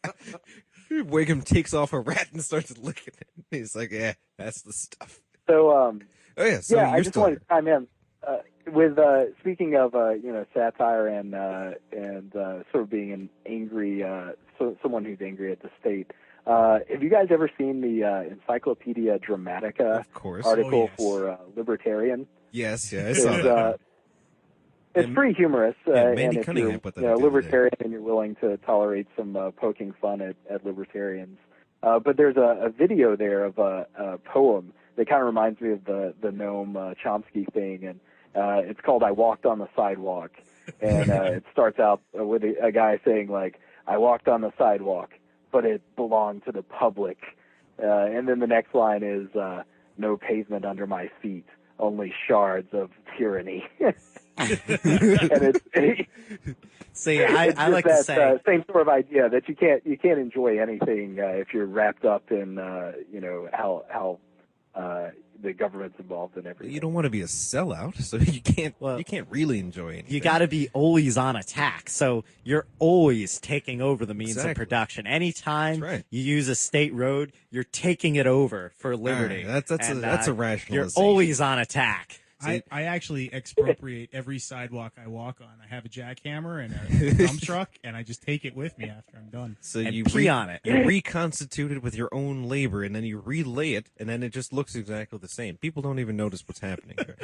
Wiggum takes off a rat and starts licking it. He's like, "Yeah, that's the stuff." So, Oh yeah, so yeah, you're I just still wanted to chime in with speaking of satire and sort of being an angry someone who's angry at the state. Have you guys ever seen the Encyclopedia Dramatica Of course. article Oh, yes. for libertarian? Yes, yeah, I saw It's, that. it's pretty humorous. Mandy and if Cunningham you're put that up the other libertarian and you're willing to tolerate some poking fun at libertarians. But there's a video there of a poem that kind of reminds me of the Noam Chomsky thing, and it's called "I Walked on the Sidewalk," and it starts out with a guy saying like, "I walked on the sidewalk, but it belonged to the public," and then the next line is, "No pavement under my feet, only shards of tyranny." And See, it's I just like that, to say, same sort of idea that you can't enjoy anything if you're wrapped up in how the government's involved in everything. You don't want to be a sellout, so you can't Well, really enjoy anything. you got to be always on attack. So you're always taking over the means Exactly. of production. Anytime That's right. you use a state road, you're taking it over for liberty. Right, that's a You're rationalization. always on attack. I actually expropriate every sidewalk I walk on. I have a jackhammer and a dump truck, and I just take it with me after I'm done. So and you pee on it. You reconstitute it with your own labor, and then you relay it, and then it just looks exactly the same. People don't even notice what's happening here.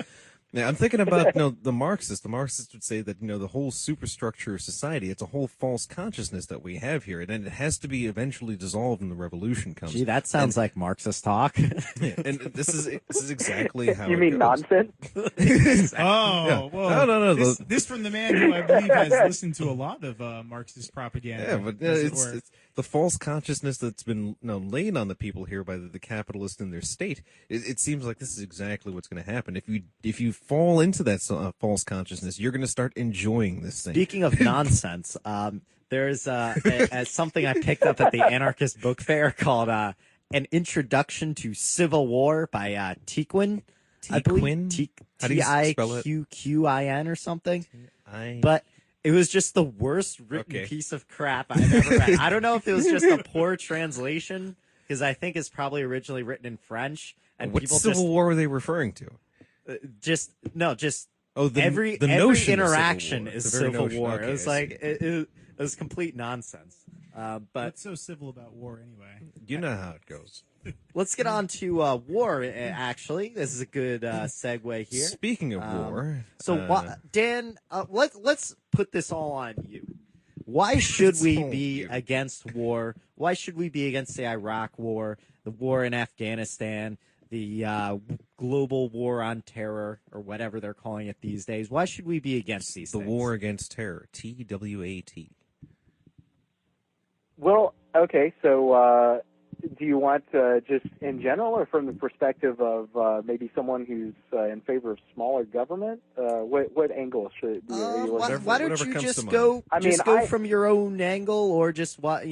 Now, I'm thinking about the Marxists. The Marxists would say that the whole superstructure of society, it's a whole false consciousness that we have here, and then it has to be eventually dissolved when the revolution comes. Gee, that sounds like Marxist talk. Yeah, and this is exactly how You it mean goes. nonsense? Oh, whoa. No. This from the man who I believe has listened to a lot of Marxist propaganda. Yeah, but as it it's, were. it's the false consciousness that's been laid on the people here by the capitalists in their state. It seems like this is exactly what's going to happen. If you fall into that false consciousness, you're going to start enjoying this thing. Speaking of nonsense, there's something I picked up at the Anarchist Book Fair called An Introduction to Civil War by Tiquin. I believe Tiquin? How do you spell it? Tiquin or something. But it was just the worst written piece of crap I've ever read. I don't know if it was just a poor translation, because I think it's probably originally written in French. And What people Civil War were they referring to? Every notion of interaction Civil War. is The very civil notion. war. Okay, It was I like it was complete nonsense. But What's so civil about war anyway? You know how it goes. let's get on to war. Actually, this is a good segue here. Speaking of war, Dan, let's put this all on you. Why should we all be you. against war? Why should we be against the Iraq War, the war in Afghanistan, the global war on terror, or whatever they're calling it these days? Why should we be against these the things? war against terror, TWAT. Well, okay, so do you want just in general, or from the perspective of maybe someone who's in favor of smaller government? What angle should are you Why looking don't whatever you comes just to go? mind. I mean, just go I- from your own angle, or just why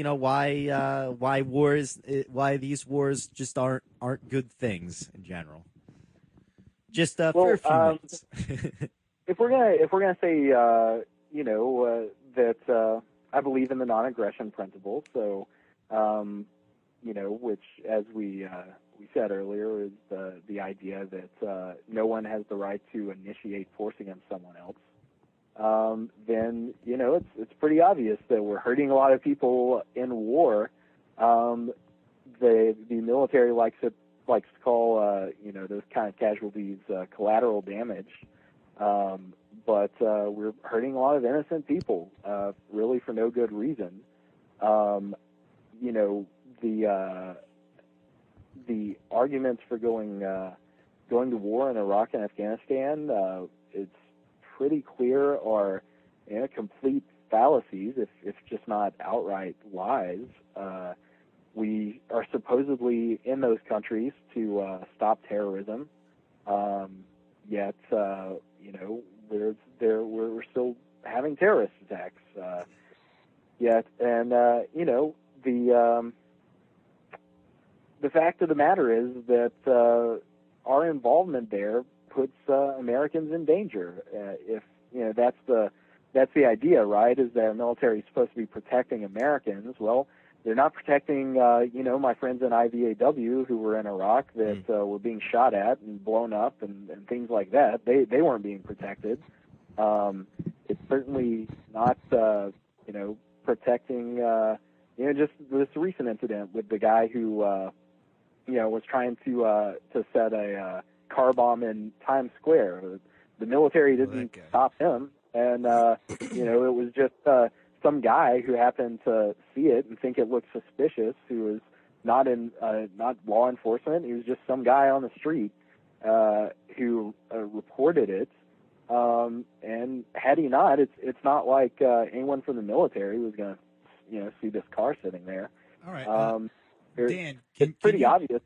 wars? Why these wars just aren't good things in general? Just for a few minutes. if we're gonna say that I believe in the non-aggression principle, so which, as we said earlier, is the idea that no one has the right to initiate force against someone else. Then it's pretty obvious that we're hurting a lot of people in war. The military likes to call those kind of casualties collateral damage. But we're hurting a lot of innocent people, really for no good reason. The arguments for going to war in Iraq and Afghanistan, it's pretty clear are complete fallacies, if just not outright lies. We are supposedly in those countries to stop terrorism, yet we're still having terrorist attacks yet, and the fact of the matter is that our involvement there puts Americans in danger. If that's the idea, right? Is that our military is supposed to be protecting Americans? Well, they're not protecting my friends in IVAW who were in Iraq that were being shot at and blown up and things like that. They weren't being protected. It's certainly not protecting just this recent incident with the guy who was trying to set a car bomb in Times Square. The military didn't stop him, and it was just some guy who happened to see it and think it looked suspicious, who was not law enforcement. He was just some guy on the street who reported it. And had he not, it's not like anyone from the military was going to see this car sitting there. All right, Dan, it's pretty obvious.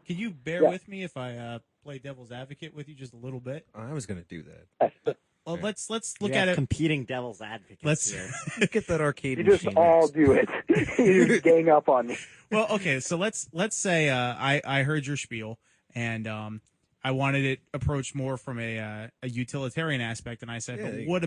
Can you bear with me if I play devil's advocate with you just a little bit? I was going to do that. Well, let's look at it. Competing devil's advocates Let's here. Get that arcade You machine. just all next. do it. You just gang up on me. Well, okay, so let's say I heard your spiel and I wanted it approached more from a utilitarian aspect, and I said, Yeah, but what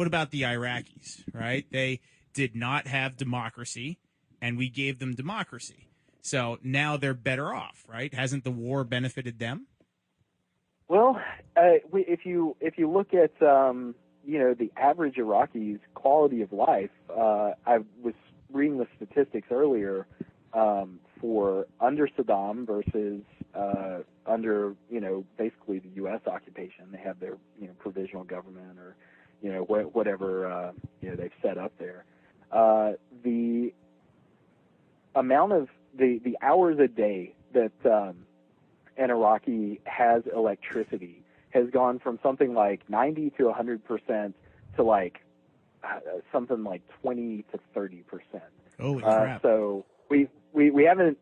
about the Iraqis? Right? They did not have democracy, and we gave them democracy. So now they're better off, right? Hasn't the war benefited them? Well, if you look at the average Iraqi's quality of life, I was reading the statistics earlier for under Saddam versus under basically the U.S. occupation. They have their provisional government or whatever they've set up there. The amount of the hours a day that an Iraqi has electricity has gone from something like 90 to 100% to like something like 20 to 30%. Holy crap. So we haven't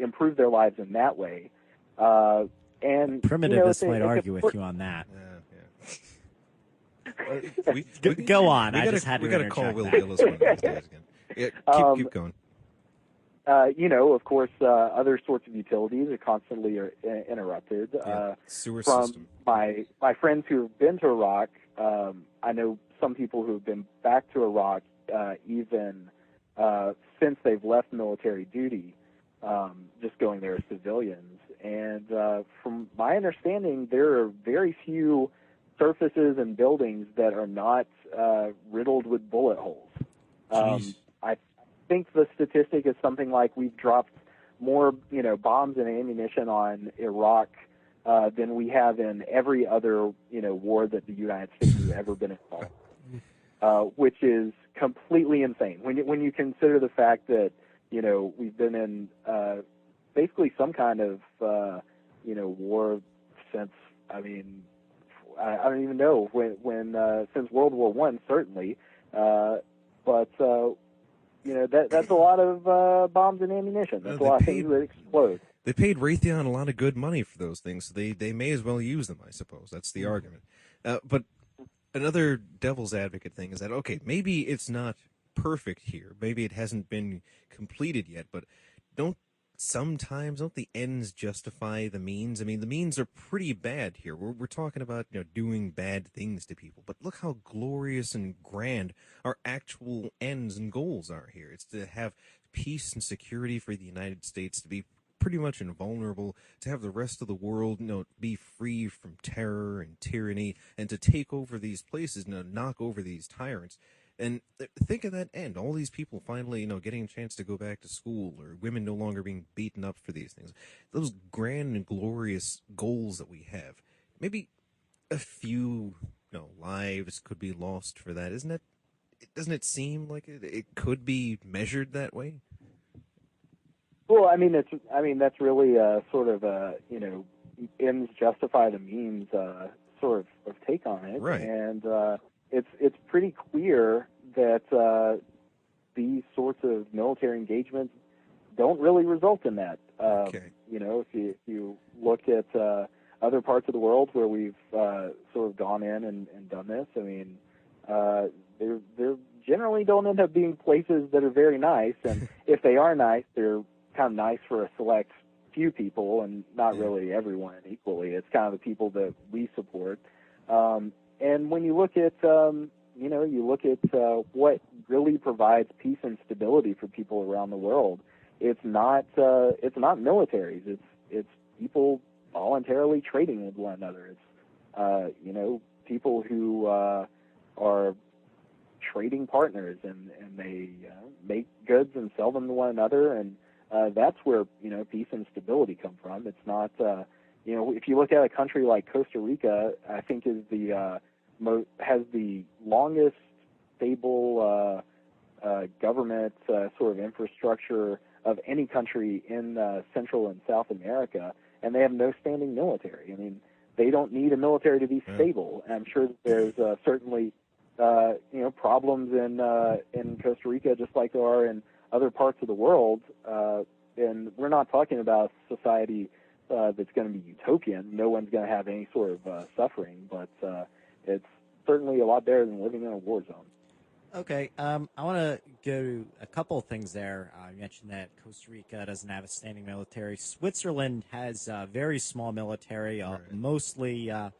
improved their lives in that way. And Primitivists might argue with you on that. Go on. I just had to we got to call interject Will that. Gillis one of these days again. Yeah, keep going. Of course, other sorts of utilities are constantly interrupted. Sewer From system. my friends who have been to Iraq, I know some people who have been back to Iraq even since they've left military duty, just going there as civilians. And from my understanding, there are very few surfaces and buildings that are not riddled with bullet holes. I think the statistic is something like we've dropped more, bombs and ammunition on Iraq than we have in every other, war that the United States has ever been involved, which is completely insane. When you consider the fact that, we've been in basically some kind of, war since, I don't even know when since World War I, certainly, but that's a lot of bombs and ammunition. That's a lot of things that explode. They paid Raytheon a lot of good money for those things, so they may as well use them, I suppose. That's the argument. But another devil's advocate thing is that, okay, maybe it's not perfect here. Maybe it hasn't been completed yet, but don't the ends justify the means? I mean, the means are pretty bad here. We're talking about, doing bad things to people, but look how glorious and grand our actual ends and goals are here. It's to have peace and security for the United States, to be pretty much invulnerable, to have the rest of the world, be free from terror and tyranny, and to take over these places, knock over these tyrants. And think of that end. All these people finally, getting a chance to go back to school, or women no longer being beaten up for these things. Those grand and glorious goals that we have. Maybe a few, lives could be lost for that. Doesn't it seem like it could be measured that way? Well, that's really sort of ends justify the means sort of take on it. Right. And it's pretty clear that these sorts of military engagements don't really result in that. Okay. If you look at other parts of the world where we've sort of gone in and done this, they generally don't end up being places that are very nice. And if they are nice, they're kind of nice for a select few people and not really everyone equally. It's kind of the people that we support. And when you look at, what really provides peace and stability for people around the world, it's not militaries. It's people voluntarily trading with one another. It's, people who are trading partners and they make goods and sell them to one another. And that's where, peace and stability come from. It's not, if you look at a country like Costa Rica, I think is has the longest stable government sort of infrastructure of any country in Central and South America, and they have no standing military. They don't need a military to be stable. And I'm sure that there's certainly problems in Costa Rica, just like there are in other parts of the world. And we're not talking about society that's going to be utopian. No one's going to have any sort of suffering, but it's certainly a lot better than living in a war zone. Okay, I want to go to a couple of things there. You mentioned that Costa Rica doesn't have a standing military. Switzerland has a very small military, mostly. A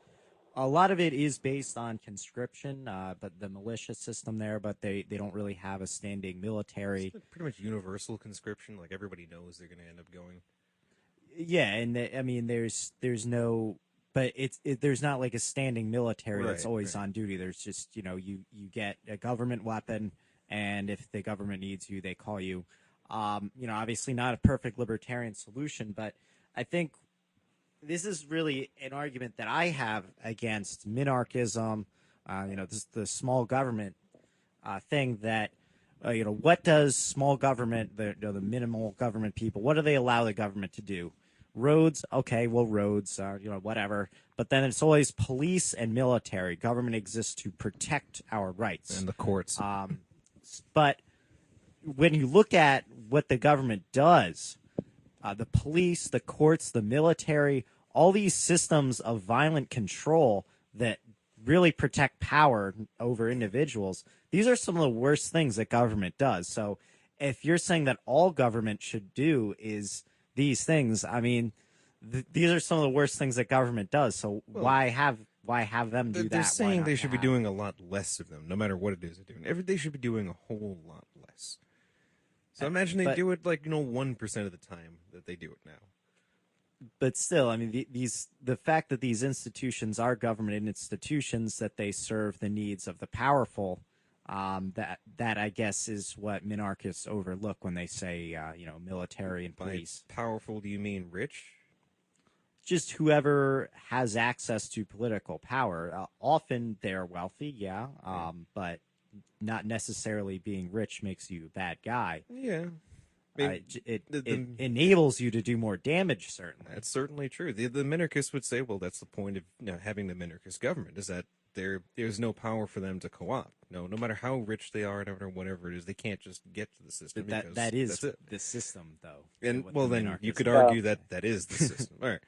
lot of it is based on conscription, but the militia system there, but they don't really have a standing military. It's pretty much universal conscription, like everybody knows they're going to end up going. Yeah, and there's no, but there's not like a standing military that's always on duty. There's just, you get a government weapon, and if the government needs you, they call you. Obviously not a perfect libertarian solution, but I think this is really an argument that I have against minarchism, the small government thing that, what does small government, the minimal government people, what do they allow the government to do? roads, okay, well, roads are, whatever. But then it's always police and military. Government exists to protect our rights. And the courts. But when you look at what the government does, the police, the courts, the military, all these systems of violent control that really protect power over individuals, these are some of the worst things that government does. So if you're saying that all government should do is these things, I mean, these are some of the worst things that government does. So why have them do that? They're saying Why not they should be have- doing a lot less of them, no matter what it is they're doing. They should be doing a whole lot less. So imagine they but- do it 1% of the time that they do it now. But still, I mean, the fact that these institutions are government institutions, that they serve the needs of the powerful, that I guess is what minarchists overlook when they say, military and By police. powerful, do you mean rich? Just whoever has access to political power. Often they're wealthy, yeah, but not necessarily being rich makes you a bad guy. Yeah. I mean, It the- enables you to do more damage, certainly. That's certainly true. The minarchists would say, well, that's the point of having the minarchist government, is that there's no power for them to co-opt. No matter how rich they are, no matter whatever it is, they can't just get to the system. But because that is that's it. the system, though. And what well, the then you minarchists could do. argue that is the system. All right,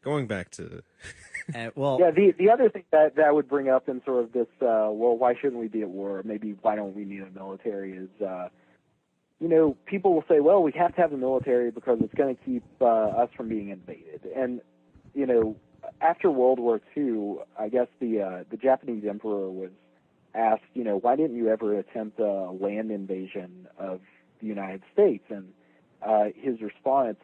going back to Well, Yeah, the other thing that I would bring up in sort of this, why shouldn't we be at war? Maybe why don't we need a military? Is people will say, well, we have to have a military because it's going to keep us from being invaded. And after World War II, I guess the Japanese emperor was asked, why didn't you ever attempt a land invasion of the United States? And his response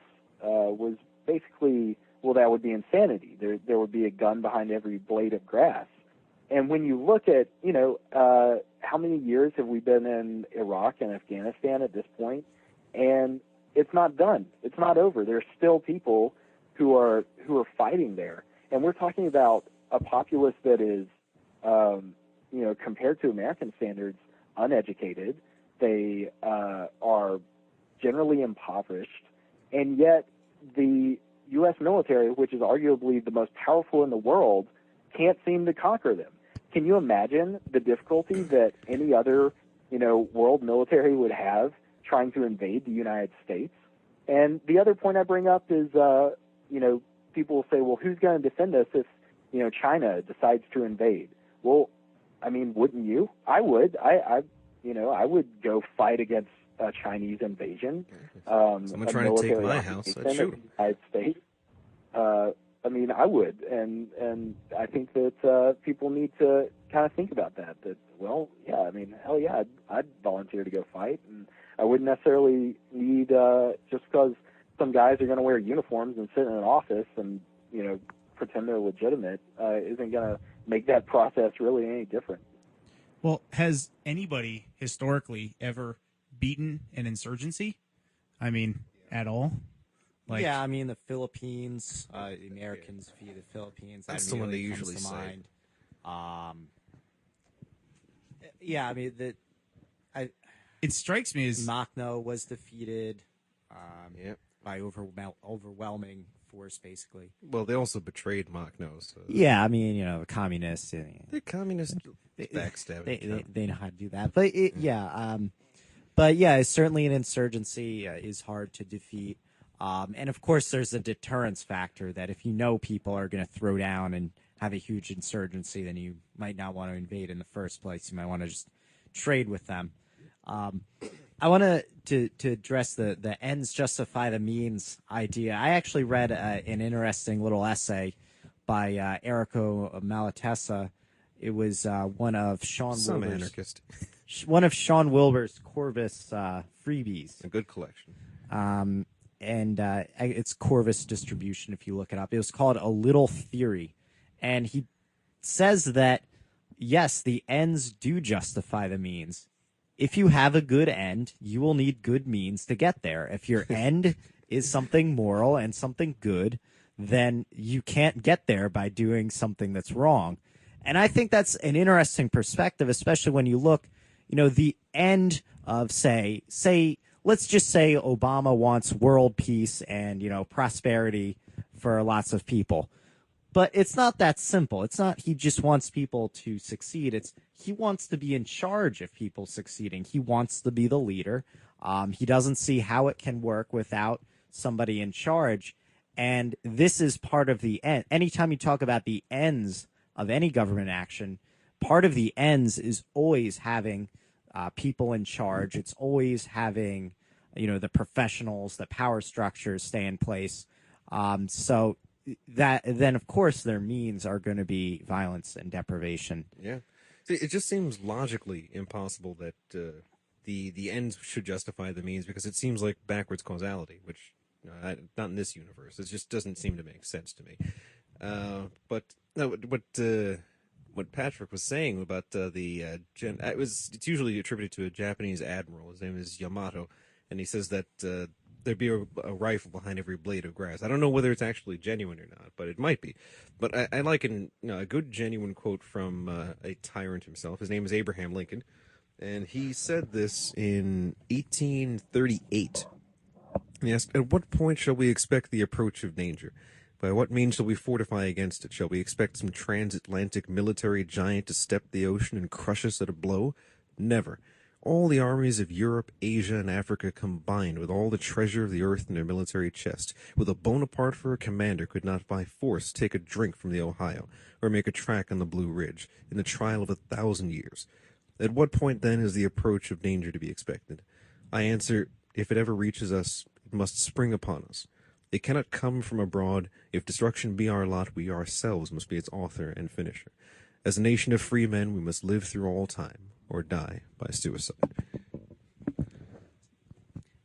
was basically, well, that would be insanity. There would be a gun behind every blade of grass. And when you look at, how many years have we been in Iraq and Afghanistan at this point? And it's not done. It's not over. There's still people who are fighting there. And we're talking about a populace that is, compared to American standards, uneducated. They are generally impoverished. And yet the U.S. military, which is arguably the most powerful in the world, can't seem to conquer them. Can you imagine the difficulty that any other, world military would have trying to invade the United States? And the other point I bring up is, people will say, well, who's going to defend us if, China decides to invade? Well, I mean, wouldn't you? I would. I would go fight against a Chinese invasion. Someone a trying to take military my house, I'd occupation shoot of 'em. the United States. I mean, I would, and I think that people need to kind of think about that. That, well, yeah, I mean, hell yeah, I'd volunteer to go fight, and I wouldn't necessarily need just because some guys are going to wear uniforms and sit in an office and pretend they're legitimate isn't going to make that process really any different. Well, has anybody historically ever beaten an insurgency? I mean, at all? yeah, I mean, the Philippines, the Americans defeated the Philippines. That's That the one they immediately usually comes to say. mind. Yeah, I mean, It strikes me as Makhno was defeated Yep. by overwhelming force, basically. Well, they also betrayed Makhno. So Yeah, I mean, the communists. the communist backstabbing. They know how to do that. But yeah, certainly an insurgency is hard to defeat. And of course, there's a deterrence factor that if people are going to throw down and have a huge insurgency, then you might not want to invade in the first place. You might want to just trade with them. I want to address the ends justify the means idea. I actually read an interesting little essay by Errico Malatesta. It was one of Sean Some Wilber's, anarchist. one of Sean Wilber's Corvus freebies. A good collection. And it's Corvus distribution if you look it up. It was called A Little Theory. And he says that, yes, the ends do justify the means. If you have a good end, you will need good means to get there. If your end is something moral and something good, then you can't get there by doing something that's wrong. And I think that's an interesting perspective, especially when you look, the end of, say, let's just say Obama wants world peace and, prosperity for lots of people. But it's not that simple. It's not he just wants people to succeed. It's he wants to be in charge of people succeeding. He wants to be the leader. He doesn't see how it can work without somebody in charge. And this is part of the end. Anytime you talk about the ends of any government action, part of the ends is always having people in charge. It's always having, the professionals, the power structures stay in place. So that then, of course, their means are going to be violence and deprivation. Yeah. See, it just seems logically impossible that the ends should justify the means, because it seems like backwards causality, which not in this universe. It just doesn't seem to make sense to me. But no, what Patrick was saying about it's usually attributed to a Japanese admiral. His name is Yamato, and he says that there'd be a rifle behind every blade of grass. I don't know whether it's actually genuine or not, but it might be. But I like a good genuine quote from a tyrant himself. His name is Abraham Lincoln, and he said this in 1838. And he asked, "At what point shall we expect the approach of danger? By what means shall we fortify against it? Shall we expect some transatlantic military giant to step the ocean and crush us at a blow? Never. All the armies of Europe, Asia, and Africa combined, with all the treasure of the earth in their military chest, with a Bonaparte for a commander, could not by force take a drink from the Ohio, or make a track on the Blue Ridge, in the trial of 1,000 years. At what point, then, is the approach of danger to be expected? I answer, if it ever reaches us, it must spring upon us. It cannot come from abroad. If destruction be our lot, we ourselves must be its author and finisher. As a nation of free men, we must live through all time, or die by suicide."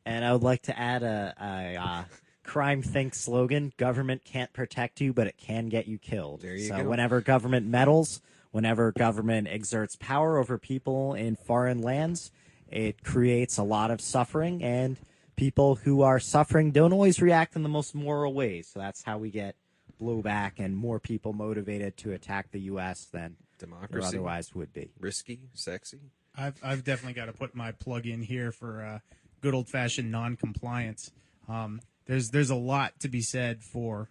And I would like to add a crime think slogan: government can't protect you, but it can get you killed. There you so go. whenever government meddles, whenever government exerts power over people in foreign lands, it creates a lot of suffering, and people who are suffering don't always react in the most moral ways. So that's how we get blowback and more people motivated to attack the U.S. than there Democracy. otherwise would be. Risky, sexy. I've definitely got to put my plug in here for good old fashioned non-compliance. There's a lot to be said for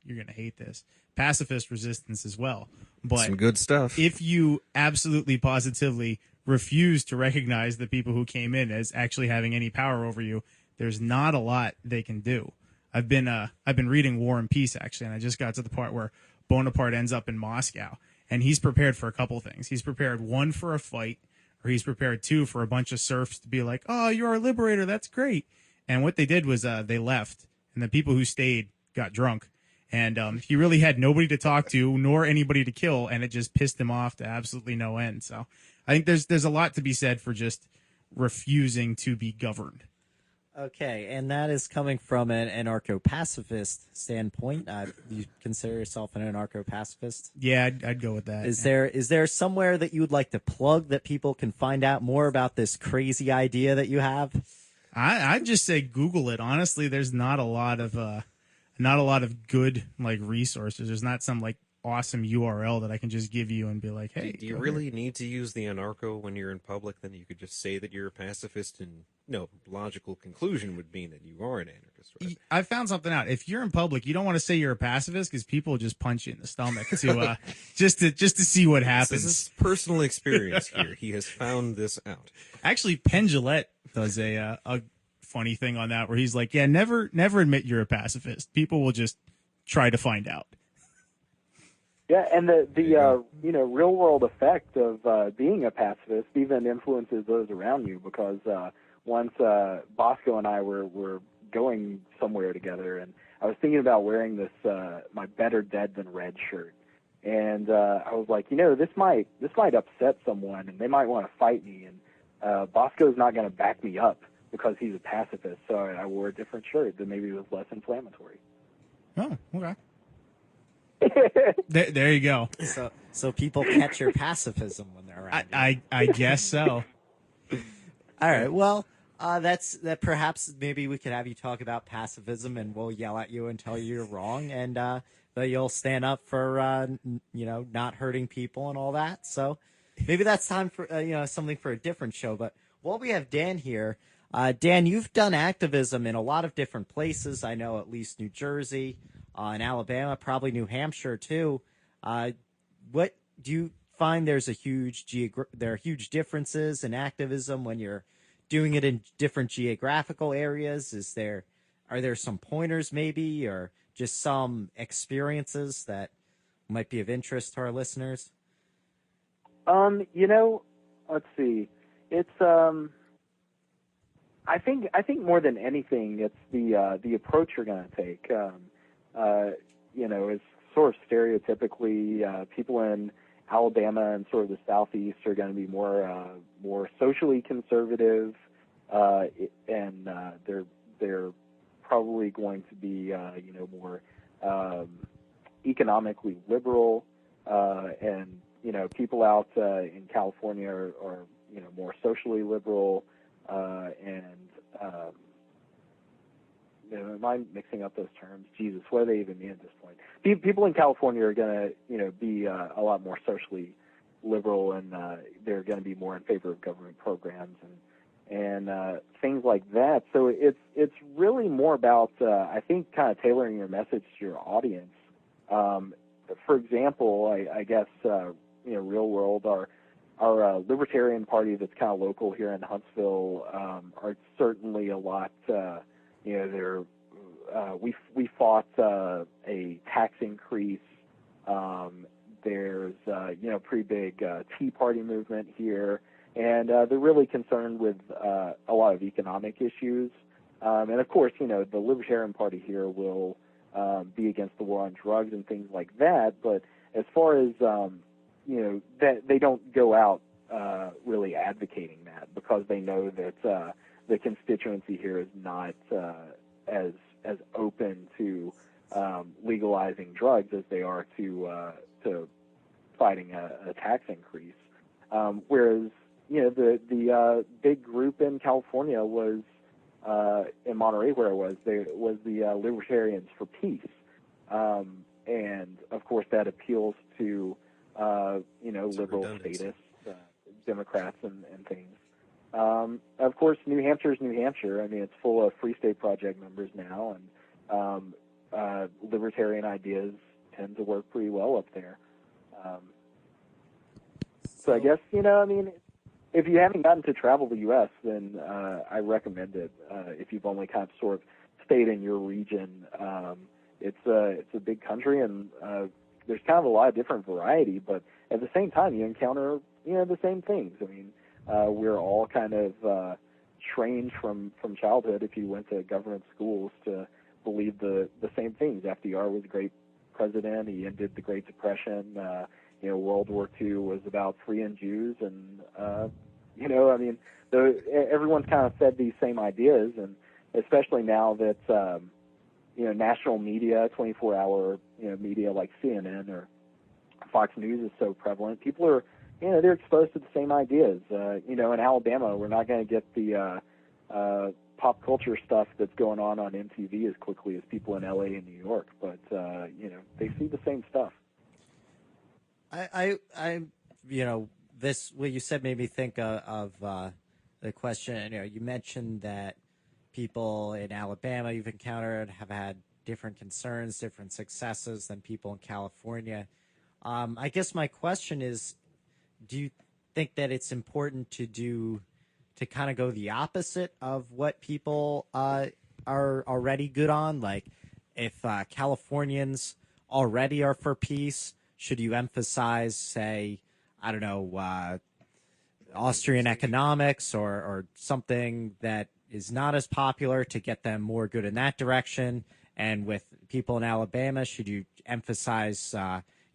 you're gonna hate this, pacifist resistance as well. But Some good stuff. if you absolutely positively refuse to recognize the people who came in as actually having any power over you, there's not a lot they can do. I've been reading War and Peace, actually, and I just got to the part where Bonaparte ends up in Moscow, and he's prepared for a couple things. He's prepared, one, for a fight, or he's prepared, two, for a bunch of serfs to be like, "Oh, you're our liberator, that's great." And what they did was they left, and the people who stayed got drunk. And he really had nobody to talk to, nor anybody to kill, and it just pissed him off to absolutely no end. So I think there's a lot to be said for just refusing to be governed. Okay, and that is coming from an anarcho-pacifist standpoint. You consider yourself an anarcho-pacifist? Yeah, I'd go with that. Is there somewhere that you would like to plug that people can find out more about this crazy idea that you have? I'd just say Google it. Honestly, there's not a lot of good resources. There's not some awesome URL that I can just give you and be like, "Hey, Do you go really here." need to use the anarcho when you're in public? Then you could just say that you're a pacifist, and logical conclusion would mean that you are an anarchist, right? I found something out. If you're in public, you don't want to say you're a pacifist because people just punch you in the stomach to just to see what happens. This is personal experience here. He has found this out. Actually, Penn Jillette does a funny thing on that where he's like, "Yeah, never admit you're a pacifist. People will just try to find out." Yeah, and the real world effect of being a pacifist even influences those around you, because once Bosco and I were going somewhere together, and I was thinking about wearing this my Better Dead Than Red shirt, and I was like, this might upset someone, and they might want to fight me, and Bosco's not going to back me up because he's a pacifist, so I wore a different shirt that maybe was less inflammatory. Oh, okay. There you go. So people catch your pacifism when they're around you. I guess so. All right. Well, that. Perhaps maybe we could have you talk about pacifism, and we'll yell at you and tell you you're wrong, and that you'll stand up for not hurting people and all that. So maybe that's time for something for a different show. But while we have Dan here, Dan, you've done activism in a lot of different places. I know at least New Jersey, and Alabama, probably New Hampshire too. What do you find there's a there are huge differences in activism when you're doing it in different geographical areas? Are there some pointers maybe, or just some experiences that might be of interest to our listeners? Let's see. It's I think more than anything, it's the approach you're going to take. It's sort of stereotypically people in Alabama and sort of the Southeast are going to be more socially conservative, and they're probably going to be more economically liberal, and people out in California are more socially liberal, and am I mixing up those terms? Jesus, what do they even mean at this point? People in California are going to be a lot more socially liberal, and they're going to be more in favor of government programs and things like that. So it's really more about I think kind of tailoring your message to your audience. For example, I guess real world, our Libertarian Party that's kind of local here in Huntsville are certainly a lot. We fought a tax increase. There's pretty big Tea Party movement here, and they're really concerned with a lot of economic issues. And of course, the Libertarian Party here will be against the war on drugs and things like that. But as far as that they don't go out really advocating that, because they know that the constituency here is not as open to legalizing drugs as they are to fighting a tax increase. Whereas the big group in California was in Monterey, where was the Libertarians for Peace, and of course that appeals to liberal statists, Democrats and things. Of course, New Hampshire is New Hampshire. I mean, it's full of Free State Project members now, and libertarian ideas tend to work pretty well up there. So I guess, if you haven't gotten to travel the U.S., then I recommend it. If you've only kind of sort of stayed in your region, it's a big country, and there's kind of a lot of different variety, but at the same time, you encounter, the same things. I mean, we're all kind of trained from childhood, if you went to government schools, to believe the same things. FDR was a great president. He ended the Great Depression. World War II was about freeing Jews, and everyone's kind of fed these same ideas, and especially now that national media, 24-hour media like CNN or Fox News is so prevalent, people are they're exposed to the same ideas. In Alabama, we're not going to get the pop culture stuff that's going on MTV as quickly as people in LA and New York, but they see the same stuff. This what you said made me think of the question. You mentioned that people in Alabama you've encountered have had different concerns, different successes than people in California. I guess my question is, do you think that it's important to kind of go the opposite of what people are already good on? Like, if Californians already are for peace, should you emphasize, say, I don't know, Austrian economics or something that is not as popular to get them more good in that direction? And with people in Alabama, should you emphasize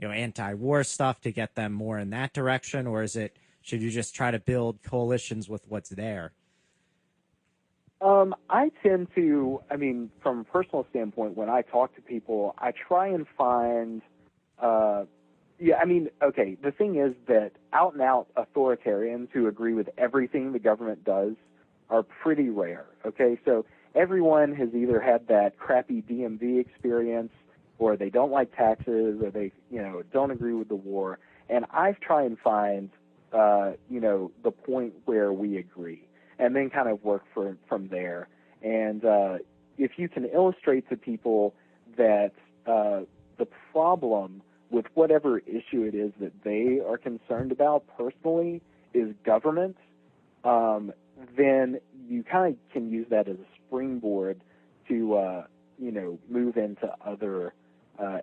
anti-war stuff to get them more in that direction, or should you just try to build coalitions with what's there? I tend to, from a personal standpoint, when I talk to people, I try and find, the thing is that out-and-out authoritarians who agree with everything the government does are pretty rare, okay? So everyone has either had that crappy DMV experience, or they don't like taxes, or they, don't agree with the war. And I try and find, the point where we agree. and then kind of work from there. And if you can illustrate to people that the problem with whatever issue it is that they are concerned about personally is government, then you kind of can use that as a springboard to move into other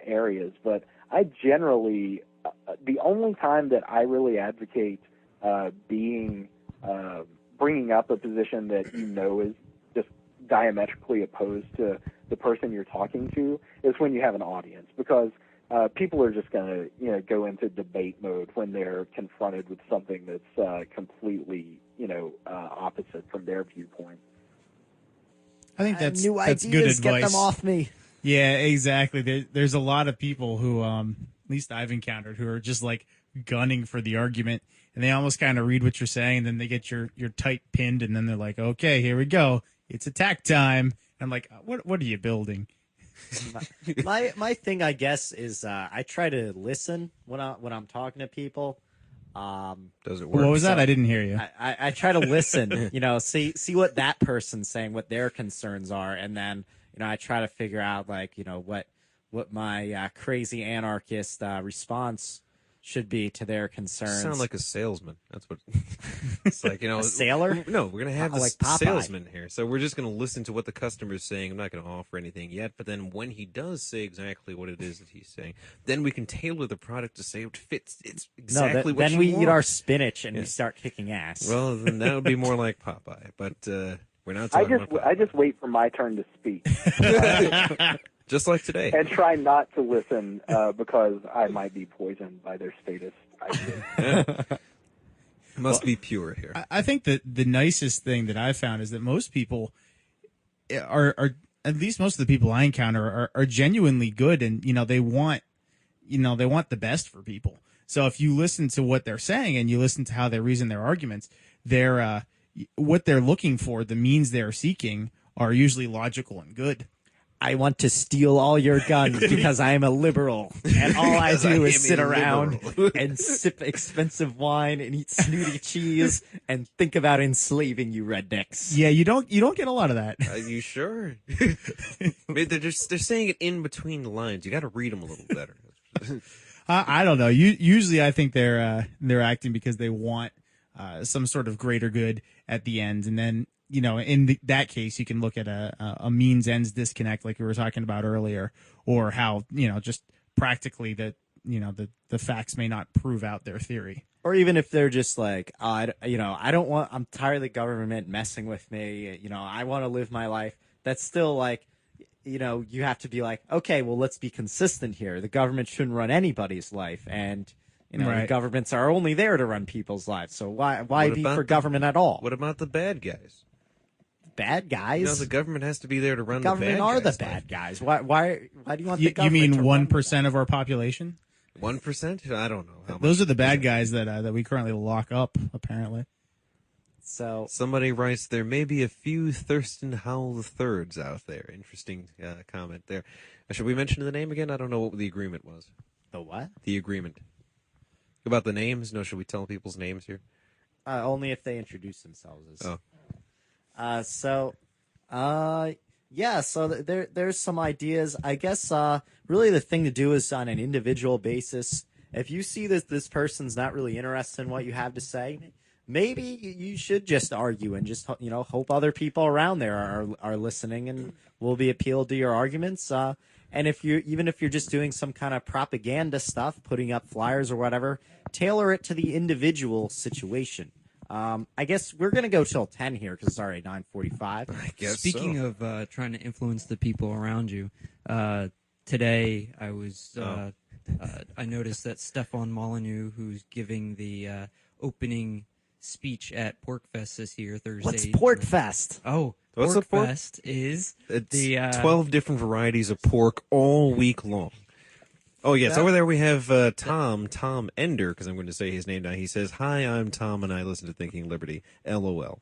areas. But I generally, the only time that I really advocate bringing up a position that is just diametrically opposed to the person you're talking to is when you have an audience, because people are just going to go into debate mode when they're confronted with something that's completely opposite from their viewpoint. I think that's new that's ideas, good advice. get them off me. Yeah, exactly. There's a lot of people who, at least I've encountered, who are just like gunning for the argument, and they almost kind of read what you're saying, and then they get your tight pinned, and then they're like, "Okay, here we go. It's attack time." And I'm like, "What are you building?" my thing, I guess, is I try to listen when I'm talking to people. Does it work? What was that? I didn't hear you. I try to listen, see what that person's saying, what their concerns are, and then I try to figure out what my crazy anarchist response should be to their concerns. Sound like a salesman. That's what it's like. A sailor? No, we're gonna have this like Popeye. salesman here, so we're just gonna listen to what the customer's saying. I'm not gonna offer anything yet, but then when he does say exactly what it is that he's saying, then we can tailor the product to say it fits. It's exactly what then you we want. eat our spinach and we start kicking ass. Well, then that would be more like Popeye, but we're not talking about Popeye. I just wait for my turn to speak. Just like today. And try not to listen because I might be poisoned by their statist ideas. Must be pure here. I think that the nicest thing that I've found is that most people are at least most of the people I encounter are genuinely good, and they want the best for people. So if you listen to what they're saying and you listen to how they reason their arguments, what they're looking for, the means they're seeking, are usually logical and good. I want to steal all your guns because I am a liberal, and all I do is sit around and sip expensive wine and eat snooty cheese and think about enslaving you rednecks. Yeah, you don't get a lot of that. Are you sure? Maybe they're saying it in between the lines. You got to read them a little better. I don't know. Usually, I think they're acting because they want some sort of greater good at the end, and then in that case, you can look at a means ends disconnect, like we were talking about earlier, or how just practically that the facts may not prove out their theory. Or even if they're just like, I don't want. I'm tired of the government messing with me. I want to live my life. That's still like, you have to be like, okay, well, let's be consistent here. The government shouldn't run anybody's life, and Right. The governments are only there to run people's lives. So why What be about for government at all? What about the bad guys? Bad guys? The government has to be there to run government the bad are guys. the bad guys. Why do you want the You government? mean to run 1% of our population? 1%? I don't know. How Those much are the bad guys that we currently lock up, apparently. So Somebody writes, there may be a few Thurston Howell III's out there. Interesting comment there. Should we mention the name again? I don't know what the agreement was. the what? The agreement. About the names? No, should we tell people's names here? Only if they introduce themselves. Oh. So there's some ideas. I guess really the thing to do is on an individual basis. If you see that this person's not really interested in what you have to say, maybe you should just argue and just hope other people around there are listening and will be appealed to your arguments. And if you're just doing some kind of propaganda stuff, putting up flyers or whatever, tailor it to the individual situation. I guess we're gonna go till 10 here because it's already 9:45. I guess Speaking so. of trying to influence the people around you, today I was I noticed that Stefan Molyneux, who's giving the opening speech at Porkfest this year, Thursday. What's Porkfest? Oh, What's a pork? Porkfest is It's the 12 different varieties of pork all week long. Oh, yes. Over there we have Tom Ender, because I'm going to say his name now. He says, "Hi, I'm Tom, and I listen to Thinking Liberty. LOL."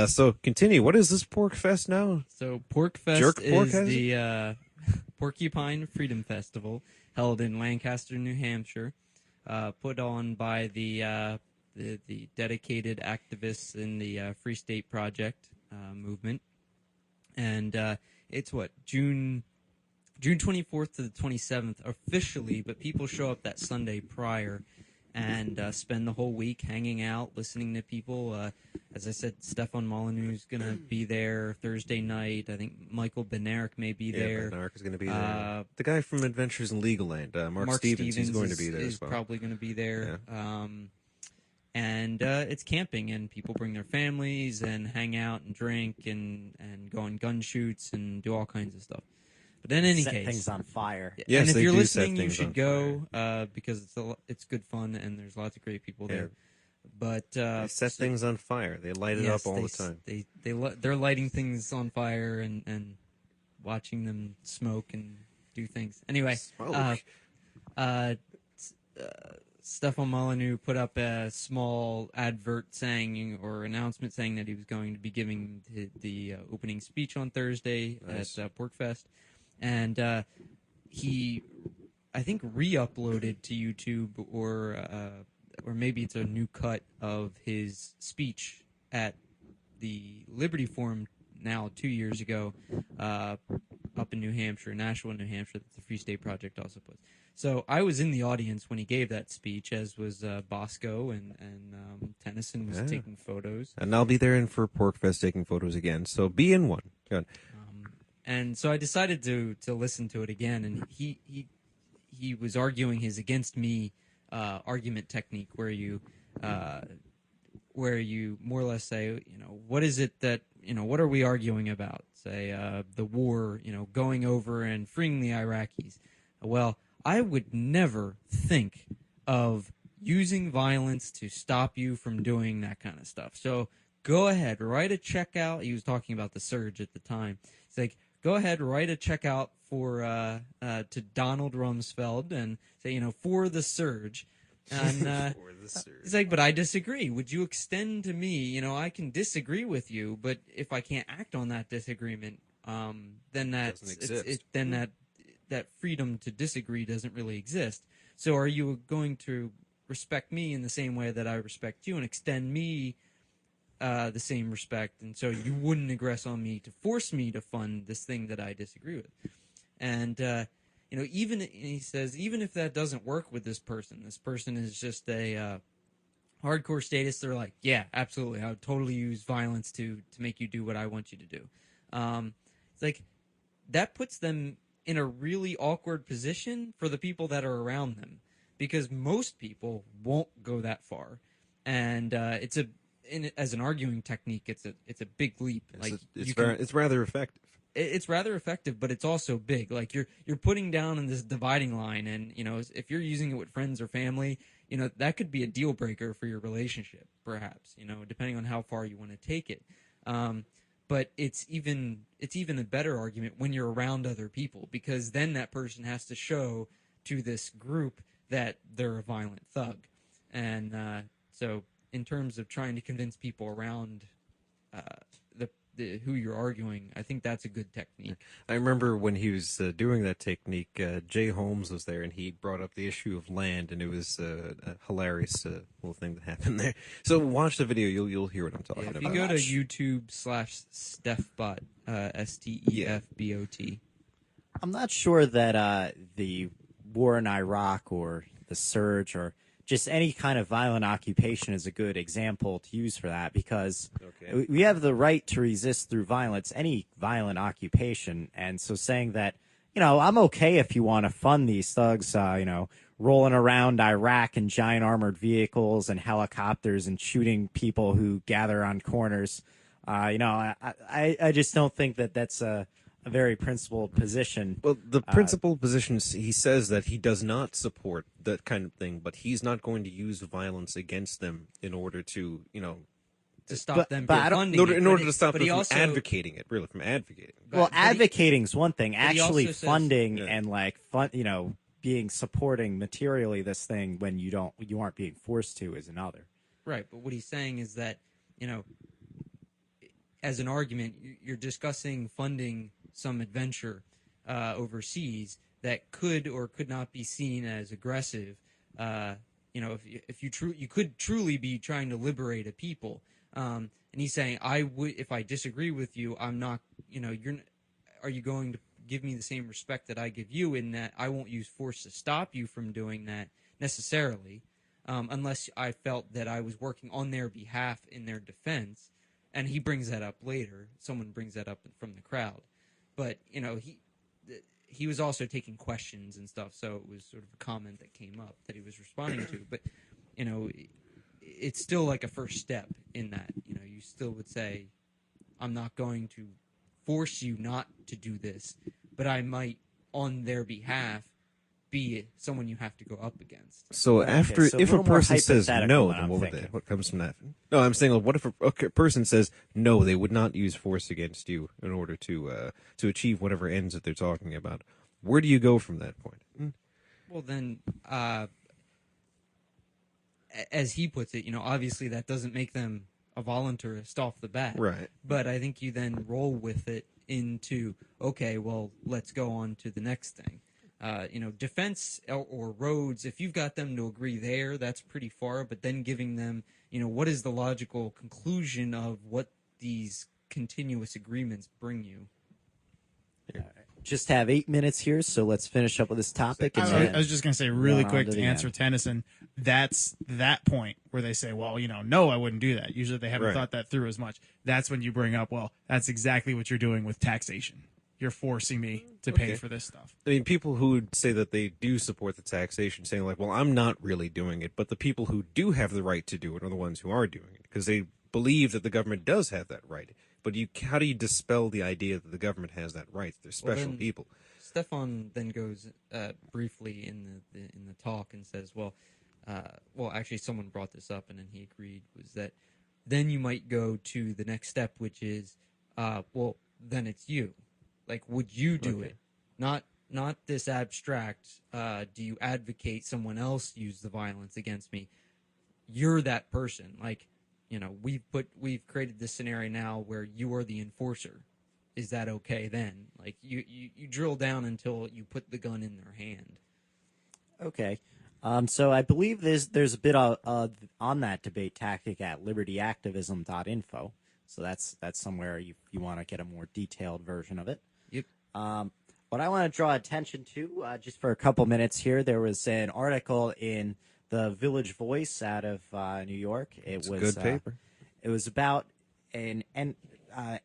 So continue. What is this Pork Fest now? So Porkfest Jerk pork is has the Porcupine Freedom Festival held in Lancaster, New Hampshire, put on by the the dedicated activists in the Free State Project movement, and it's June 24th to the 27th officially, but people show up that Sunday prior and spend the whole week hanging out, listening to people. As I said, Stefan Molyneux's going to be there Thursday night. I think Michael Benarek may be there. Benarek is going to be there. The guy from Adventures in Legoland, Mark Stevens, he's going to be there as well. Probably going to be there. Yeah. And it's camping, and people bring their families and hang out and drink and go on gun shoots and do all kinds of stuff. But in any Set case, things on fire. Yes, and if they you're do set listening, you things should on go because it's good fun and there's lots of great people there. But They set things on fire. They light it up all the time. They're lighting things on fire and watching them smoke and do things. Anyway, Smoke. Stefan Molyneux put up a small advert saying or announcement saying that he was going to be giving the opening speech on Thursday Nice. at Porkfest, and he, I think, re-uploaded to YouTube or maybe it's a new cut of his speech at the Liberty Forum now 2 years ago up in New Hampshire, Nashua, New Hampshire, that the Free State Project also puts. So I was in the audience when he gave that speech, as was Bosco and Tennyson was taking photos. And I'll be there in for Porkfest taking photos again, so be in one. Good. And so I decided to listen to it again, and he was arguing his against me argument technique, where you more or less say, what is it that, what are we arguing about? Say the war, going over and freeing the Iraqis. Well, I would never think of using violence to stop you from doing that kind of stuff. So go ahead, write a check out. He was talking about the surge at the time. He's like, go ahead, write a check out for to Donald Rumsfeld and say, for the surge. And he's like, but I disagree. Would you extend to me? I can disagree with you, but if I can't act on that disagreement, then that freedom to disagree doesn't really exist. So are you going to respect me in the same way that I respect you and extend me the same respect? And so you wouldn't aggress on me to force me to fund this thing that I disagree with. And, he says, even if that doesn't work with this person is just a hardcore statist, they're like, yeah, absolutely, I would totally use violence to make you do what I want you to do. It's like, that puts them in a really awkward position for the people that are around them, because most people won't go that far, and as an arguing technique, it's a big leap. It's rather effective. It's rather effective, but it's also big. Like you're putting down in this dividing line, and if you're using it with friends or family, that could be a deal breaker for your relationship, perhaps. Depending on how far you want to take it. But it's even a better argument when you're around other people, because then that person has to show to this group that they're a violent thug. And so in terms of trying to convince people around who you're arguing, I think that's a good technique. I remember when he was doing that technique, Jay Holmes was there, and he brought up the issue of land, and it was a hilarious little thing that happened there. So watch the video; you'll hear what I'm talking If about. you go to YouTube/Stefbot, STEFBOT. I'm not sure that the war in Iraq or the surge or just any kind of violent occupation is a good example to use for that, because we have the right to resist through violence, any violent occupation. And so saying that, I'm okay if you want to fund these thugs, rolling around Iraq in giant armored vehicles and helicopters and shooting people who gather on corners. I just don't think that that's a very principled position. Well, the principled position, he says that he does not support that kind of thing, but he's not going to use violence against them in order to, to stop them but I from don't- funding in order to stop but them he from also, advocating it, really, from advocating. Well, but he- advocating's one thing. he Actually also says- funding Yeah. and being supporting materially this thing when you aren't being forced to is another. Right, but what he's saying is that, as an argument, you're discussing funding some adventure overseas that could or could not be seen as aggressive, if you could truly be trying to liberate a people. And he's saying, if I disagree with you, I'm not, are you going to give me the same respect that I give you, in that I won't use force to stop you from doing that necessarily, unless I felt that I was working on their behalf in their defense. And he brings that up later. Someone brings that up from the crowd. But, he was also taking questions and stuff, so it was sort of a comment that came up that he was responding to. But, it's still like a first step in that. You still would say, I'm not going to force you not to do this, but I might, on their behalf, be someone you have to go up against. So so if a person says hypothetical no, than then I'm thinking. what comes from that? No, I'm saying, what if a person says no, they would not use force against you in order to achieve whatever ends that they're talking about? Where do you go from that point? Well, then, as he puts it, obviously that doesn't make them a voluntarist off the bat. Right. But I think you then roll with it into, okay, well, let's go on to the next thing. Defense or roads, if you've got them to agree there, that's pretty far. But then giving them, what is the logical conclusion of what these continuous agreements bring you? Just have 8 minutes here, so let's finish up with this topic. And then I was just going to say really run on quick to to the answer end. Tennyson. That's that point where they say, well, no, I wouldn't do that. Usually they haven't Right. thought that through as much. That's when you bring up, well, that's exactly what you're doing with taxation. You're forcing me to pay Okay. for this stuff. I mean, people who would say that they do support the taxation, saying like, well, I'm not really doing it, but the people who do have the right to do it are the ones who are doing it, because they believe that the government does have that right. But how do you dispel the idea that the government has that right? They're special then- people. Stefan then goes briefly in the talk and says, well, actually someone brought this up and then he agreed, was that then you might go to the next step, which is, well, then it's you. Like, would you do it? Not this abstract, do you advocate someone else use the violence against me? You're that person. Like, we've created this scenario now where you are the enforcer. Is that okay then? Like, you drill down until you put the gun in their hand. Okay. So I believe there's a bit on that debate tactic at libertyactivism.info. So that's somewhere you want to get a more detailed version of it. Yep. What I want to draw attention to, just for a couple minutes here, there was an article in the Village Voice out of New York. It's a good paper. It was about an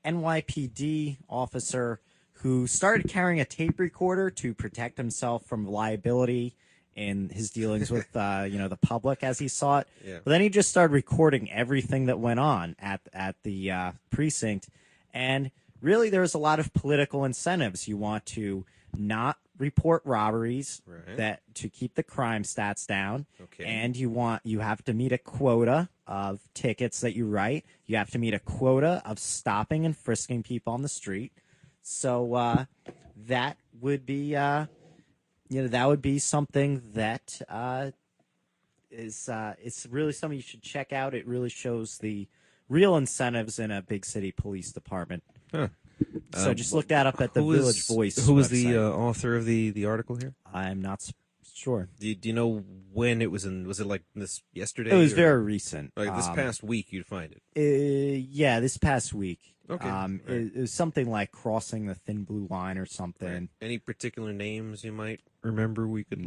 NYPD officer who started carrying a tape recorder to protect himself from liability in his dealings with the public as he saw it. Yeah. But then he just started recording everything that went on at the precinct, and really there was a lot of political incentives. You want to not report robberies, Right. that to keep the crime stats down, Okay. and you have to meet a quota of tickets that you write. You have to meet a quota of stopping and frisking people on the street. So that would be that would be something that is it's really something you should check out. It really shows the real incentives in a big city police department. Huh. So just look that up at the Who Village is- Voice. Who was the website. author of the article here? I'm not sure. Do you know when it was in? Was it like this yesterday? It was or- very recent. like this past week. You'd find it. Yeah, this past week. Okay, right. It was something like Crossing the Thin Blue Line or something. Any particular names you might remember? We could.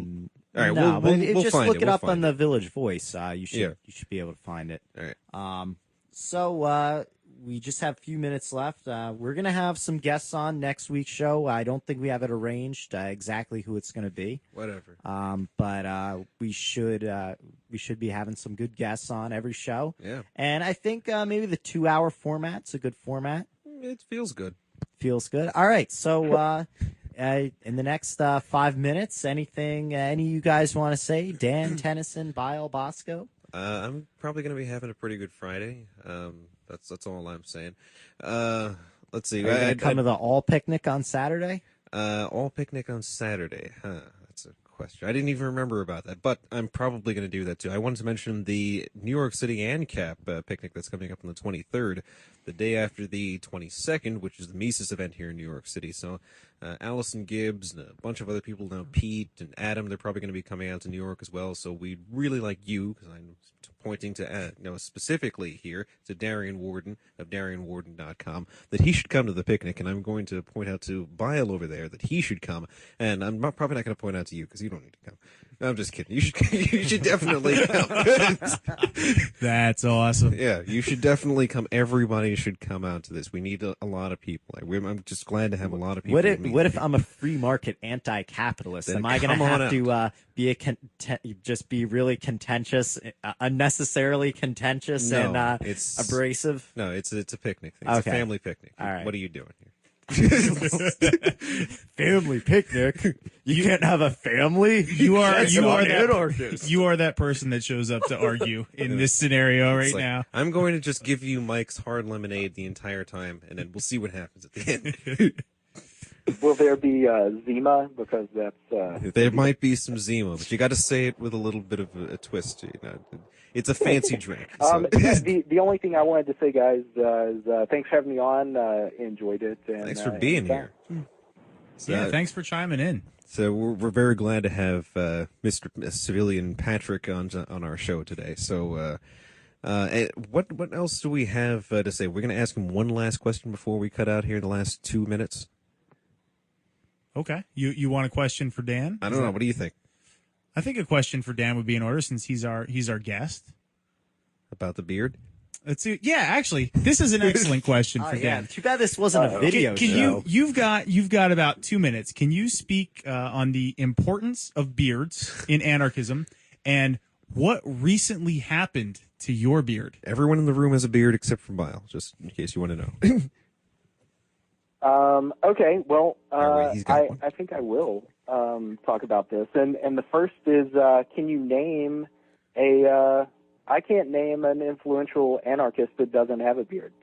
All right, No, we'll just find look it We'll up find on the Village Voice. You should Yeah. you should be able to find it. All right. So we just have a few minutes left. We're gonna have some guests on next week's show. I don't think we have it arranged exactly who it's gonna be. Whatever. But we should be having some good guests on every show. Yeah. And I think maybe the 2-hour format's a good format. It feels good. Feels good. All right. So in the next 5 minutes, any of you guys want to say? Dan, Tennyson, Bile, Bosco? I'm probably going to be having a pretty good Friday. That's all I'm saying. Let's see. Are you going to come to the all picnic on Saturday? All picnic on Saturday. Huh. That's a question. I didn't even remember about that, but I'm probably going to do that too. I wanted to mention the New York City ANCAP picnic that's coming up on the 23rd, the day after the 22nd, which is the Mises event here in New York City. So Allison Gibbs and a bunch of other people, Pete and Adam, they're probably going to be coming out to New York as well. So we'd really like you, because I'm pointing to specifically here to Darian Warden of DarianWarden.com, that he should come to the picnic, and I'm going to point out to Bile over there that he should come, and I'm probably not going to point out to you because you don't need to come. No, I'm just kidding. You should definitely come. That's awesome. Yeah, you should definitely come. Everybody should come out to this. We need a lot of people. I'm just glad to have a lot of people. What if I'm a free market anti-capitalist? Then Am I going to come on have to just be really contentious, unnecessarily contentious, No, and it's abrasive? No, it's a picnic thing. It's Okay. a family picnic. All right. What are you doing here? Family picnic? You can't have a family? You are That's you are not that anarchist. you are that person that shows up to argue in this scenario right It's like, now. I'm going to just give you Mike's hard lemonade the entire time, and then we'll see what happens at the end. Will there be Zima? Because that's There might be some Zima, but you got to say it with a little bit of a twist. It's a fancy drink. So. the only thing I wanted to say, guys, is thanks for having me on. Enjoyed it. And, Thanks for being anytime. here. So, Yeah, thanks for chiming in. So we're very glad to have Mr. Civilian Patrick on our show today. So what else do we have to say? We're going to ask him one last question before we cut out here in the last 2 minutes. Okay. You want a question for Dan? I don't know. What do you think I think a question for Dan would be in order since he's our guest. about the beard? Let's see. Yeah, actually, this is an excellent question Oh, for yeah. Dan. Too bad this wasn't a video Can show. you've got about 2 minutes. Can you speak on the importance of beards in anarchism and what recently happened to your beard? Everyone in the room has a beard except for Bile, just in case you want to know. Okay, well, wait, he's got one. I think I will talk about this. And the first is, can you name I can't name an influential anarchist that doesn't have a beard.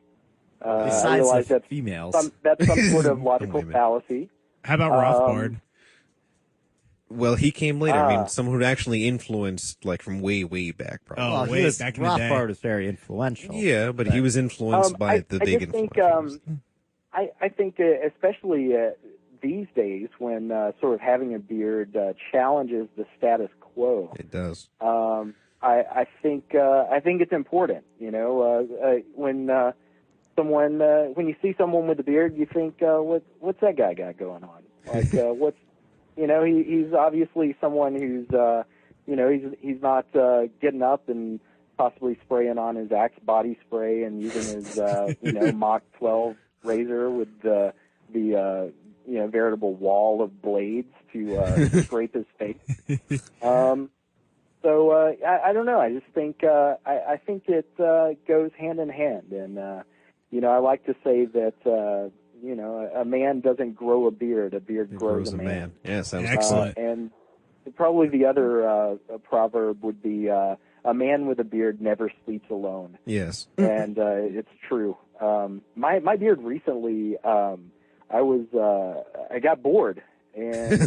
I Besides realize the that's females. that's some sort of logical Wait a minute. fallacy. How about Rothbard? Well, he came later. I mean, someone who actually influenced, like, from way, way back, probably. Oh, Well, way he was, back in the day. Rothbard was very influential. Yeah, but he was influenced by the I big just think, influencers. I think especially these days when sort of having a beard challenges the status quo. It does. I think it's important. When when you see someone with a beard, you think, what's that guy got going on? Like, what's he's obviously someone who's he's not getting up and possibly spraying on his Axe body spray and using his Mach 12 razor with the veritable wall of blades to scrape his face. So I don't know. I just think I think it goes hand in hand, and I like to say that a man doesn't grow a beard grows a man. Yes, that was Excellent. And probably the other proverb would be a man with a beard never sleeps alone. Yes. And it's true. My beard recently, I got bored, and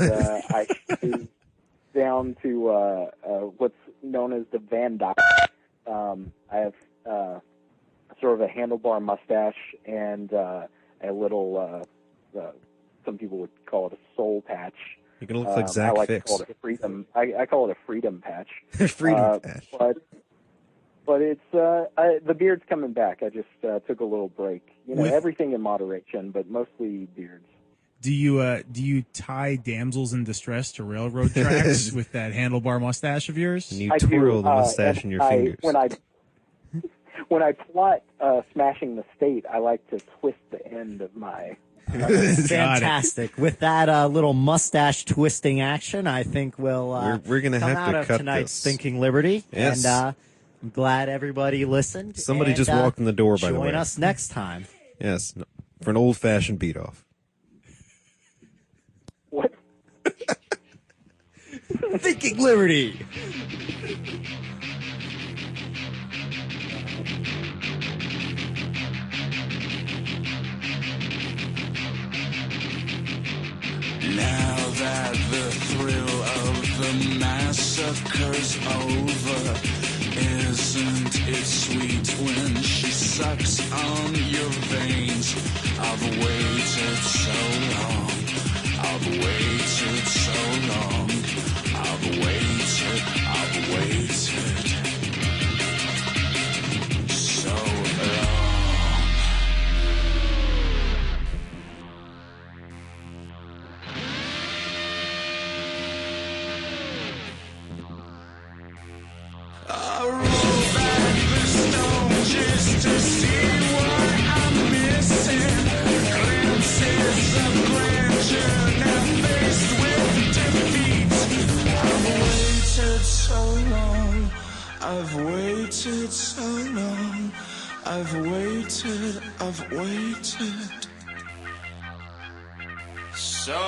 I shaved down to what's known as the Van Dyke. I have sort of a handlebar mustache and a little, some people would call it a soul patch. You're going to look like Zach I like Fix. to call it a freedom. I call it a freedom patch. Freedom patch. But it's the beard's coming back. I just took a little break. Everything in moderation, but mostly beards. Do you tie damsels in distress to railroad tracks with that handlebar mustache of yours? And you I twirl do, the mustache and in your fingers. When I plot smashing the state, I like to twist the end of my. Fantastic. With that little mustache twisting action, I think we'll We're gonna come have out to of cut tonight's this. Thinking Liberty. Yes. And I'm glad everybody listened. Somebody and, just walked in the door, by the way. Join us next time. Yes, for an old-fashioned beat-off. What? Thinking Liberty. Now that the thrill of the suckers over. Isn't it sweet when she sucks on your veins? I've waited so long. I've waited so long. I've waited so long. I roll back the stone just to see what I'm missing. Glimpses of grandeur, now faced with defeat. I've waited so long. I've waited so long. I've waited so